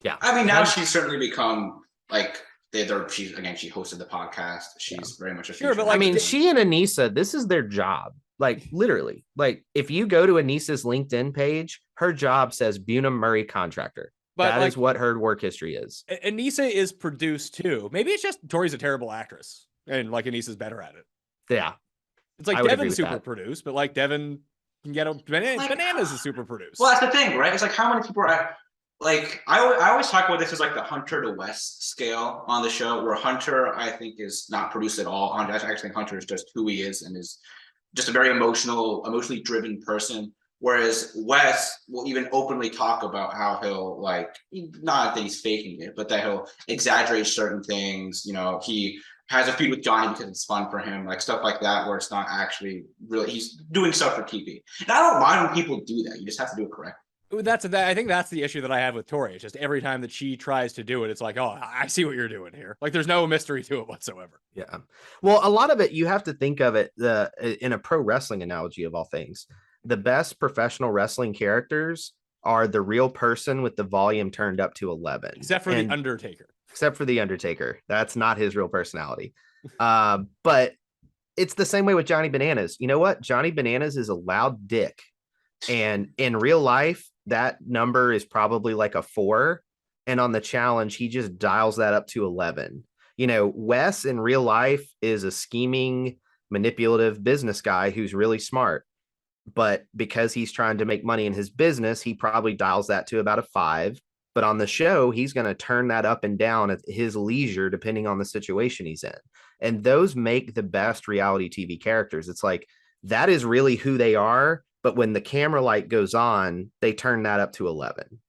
Yeah, I mean, now she's certainly become like she hosted the podcast. She's very much a sure, but I mean, she and Anissa, this is their job. Like, literally, like if you go to Anissa's LinkedIn page, her job says Bunham Murray contractor. But that is what her work history is. Anissa is produced too. Maybe it's just Tori's a terrible actress and like Anissa's better at it. Yeah. It's like Devin's super produced, but like Devin can get Bananas is super produced. Well, that's the thing, right? It's like how many people are like I always talk about this as like the Hunter to West scale on the show, where Hunter I think is not produced at all. I actually think Hunter is just who he is and is just a very emotionally driven person. Whereas Wes will even openly talk about how he'll like, not that he's faking it, but that he'll exaggerate certain things. You know, he has a feud with Johnny because it's fun for him, like stuff like that, where it's not actually really, he's doing stuff for TV. And I don't mind when people do that. You just have to do it correctly. I think that's the issue that I have with Tori. It's just every time that she tries to do it, it's like, oh, I see what you're doing here. Like there's no mystery to it whatsoever. Yeah. Well, a lot of it, you have to think of it in a pro wrestling analogy of all things. The best professional wrestling characters are the real person with the volume turned up to 11. Except for The Undertaker. Except for The Undertaker. That's not his real personality. But it's the same way with Johnny Bananas. You know what? Johnny Bananas is a loud dick. And in real life, that number is probably like a 4. And on the challenge, he just dials that up to 11. You know, Wes in real life is a scheming, manipulative business guy who's really smart. But because he's trying to make money in his business, he probably dials that to about a 5. But on the show, he's going to turn that up and down at his leisure, depending on the situation he's in. And those make the best reality TV characters. It's like, that is really who they are. But when the camera light goes on, they turn that up to 11.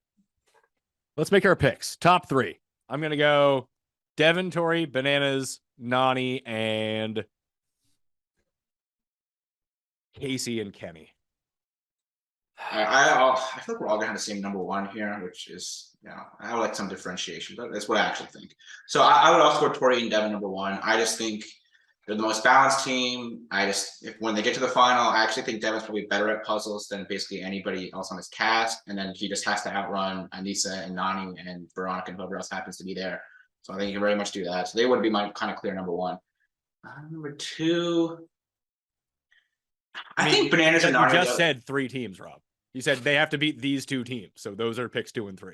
Let's make our picks. Top 3. I'm going to go Devin, Tori, Bananas, Nani, and Casey and Kenny. I feel like we're all gonna have the same number 1 here, which is, you know, I would like some differentiation, but that's what I actually think. So I would also go Tori and Devin number 1. I just think they're the most balanced team. When they get to the final, I actually think Devin's probably better at puzzles than basically anybody else on his cast, and then he just has to outrun Anissa and Nani and Veronica and whoever else happens to be there. So I think he can very much do that. So they would be my kind of clear number 1. Number 2. I think Bananas and Nani. You just said 3 teams, Rob. You said they have to beat these 2 teams. So those are picks 2 and 3.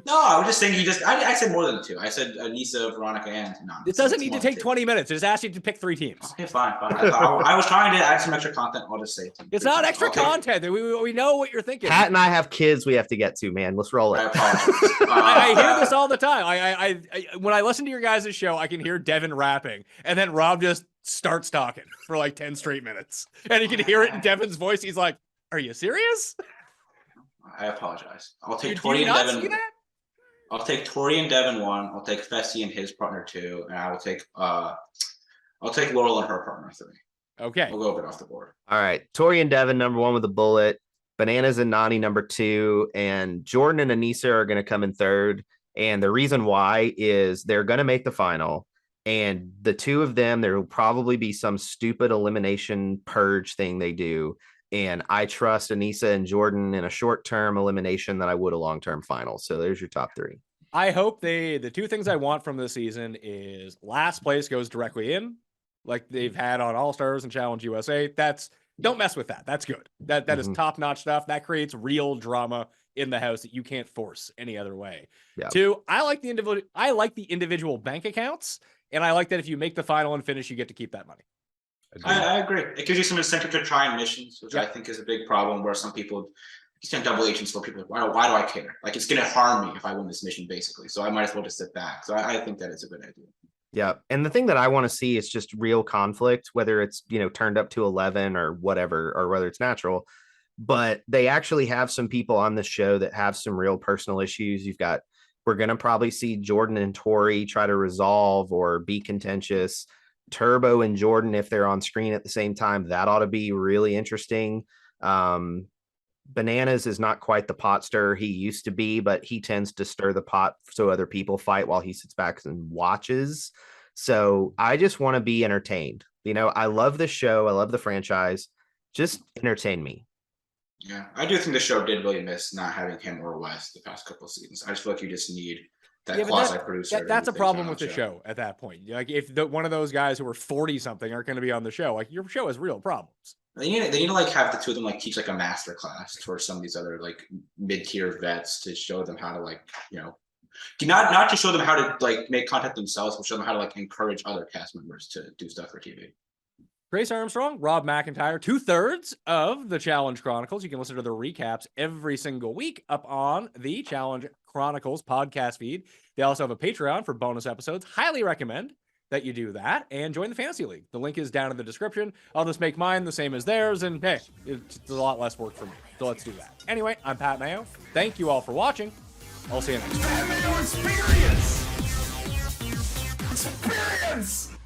No, I was just saying I said more than 2. I said Anissa, Veronica, and Nani. It doesn't need to take 20 minutes. It just asked you to pick 3 teams. Okay, fine. I was trying to add some extra content. I'll just say it's not extra content. We know what you're thinking. Pat and I have kids we have to get to, man. Let's roll it. I apologize. I hear this all the time. I when I listen to your guys' show, I can hear Devin rapping, and then Rob just starts talking for like 10 straight minutes. And you can hear it in Devin's voice. He's like, are you serious? I apologize. I'll take Tori and Devin. I'll take Tori and Devin 1. I'll take Fessy and his partner 2, and I'll take Laurel and her partner 3. Okay, we'll go a bit off the board. All right, Tori and Devin number 1 with a bullet. Bananas and Nani number 2, and Jordan and Anissa are going to come in 3rd. And the reason why is they're going to make the final, and the 2 of them, there will probably be some stupid elimination purge thing they do. And I trust Anissa and Jordan in a short-term elimination that I would a long-term final. So there's your top 3. I hope the 2 things I want from this season is last place goes directly in, like they've had on All Stars and Challenge USA. Don't mess with that. That's good. That is top-notch stuff. That creates real drama in the house that you can't force any other way. Yeah. 2, I like the individual bank accounts, and I like that if you make the final and finish, you get to keep that money. I agree. It gives you some incentive to try missions, which I think is a big problem where some people you send double agents for people. Why do I care? Like it's gonna harm me if I win this mission, basically. So I might as well just sit back. So I think that it's a good idea. Yeah. And the thing that I want to see is just real conflict, whether it's, turned up to 11 or whatever, or whether it's natural. But they actually have some people on the show that have some real personal issues. We're going to probably see Jordan and Tori try to resolve or be contentious. Turbo and Jordan, if they're on screen at the same time, that ought to be really interesting. Bananas is not quite the pot stirrer he used to be, but he tends to stir the pot so other people fight while he sits back and watches. So I just want to be entertained. I love this show. I love the franchise. Just entertain me. Yeah, I do think the show did really miss not having him or Wes the past couple of seasons. I just feel like you just need that quasi-producer. That's a problem with the show at that point. Like if one of those guys who are 40 something are going to be on the show, like your show has real problems. They need to like have the two of them like teach like a master class towards some of these other like mid-tier vets to show them how to like not to show them how to like make content themselves, but show them how to like encourage other cast members to do stuff for TV. Grace Armstrong, Rob McIntyre, 2/3 of the Challenge Chronicles. You can listen to the recaps every single week up on the Challenge Chronicles podcast feed. They also have a Patreon for bonus episodes. Highly recommend that you do that and join the Fantasy League. The link is down in the description. I'll just make mine the same as theirs, and hey, it's a lot less work for me. So let's do that. Anyway, I'm Pat Mayo. Thank you all for watching. I'll see you next time. Mayo experience! Experience!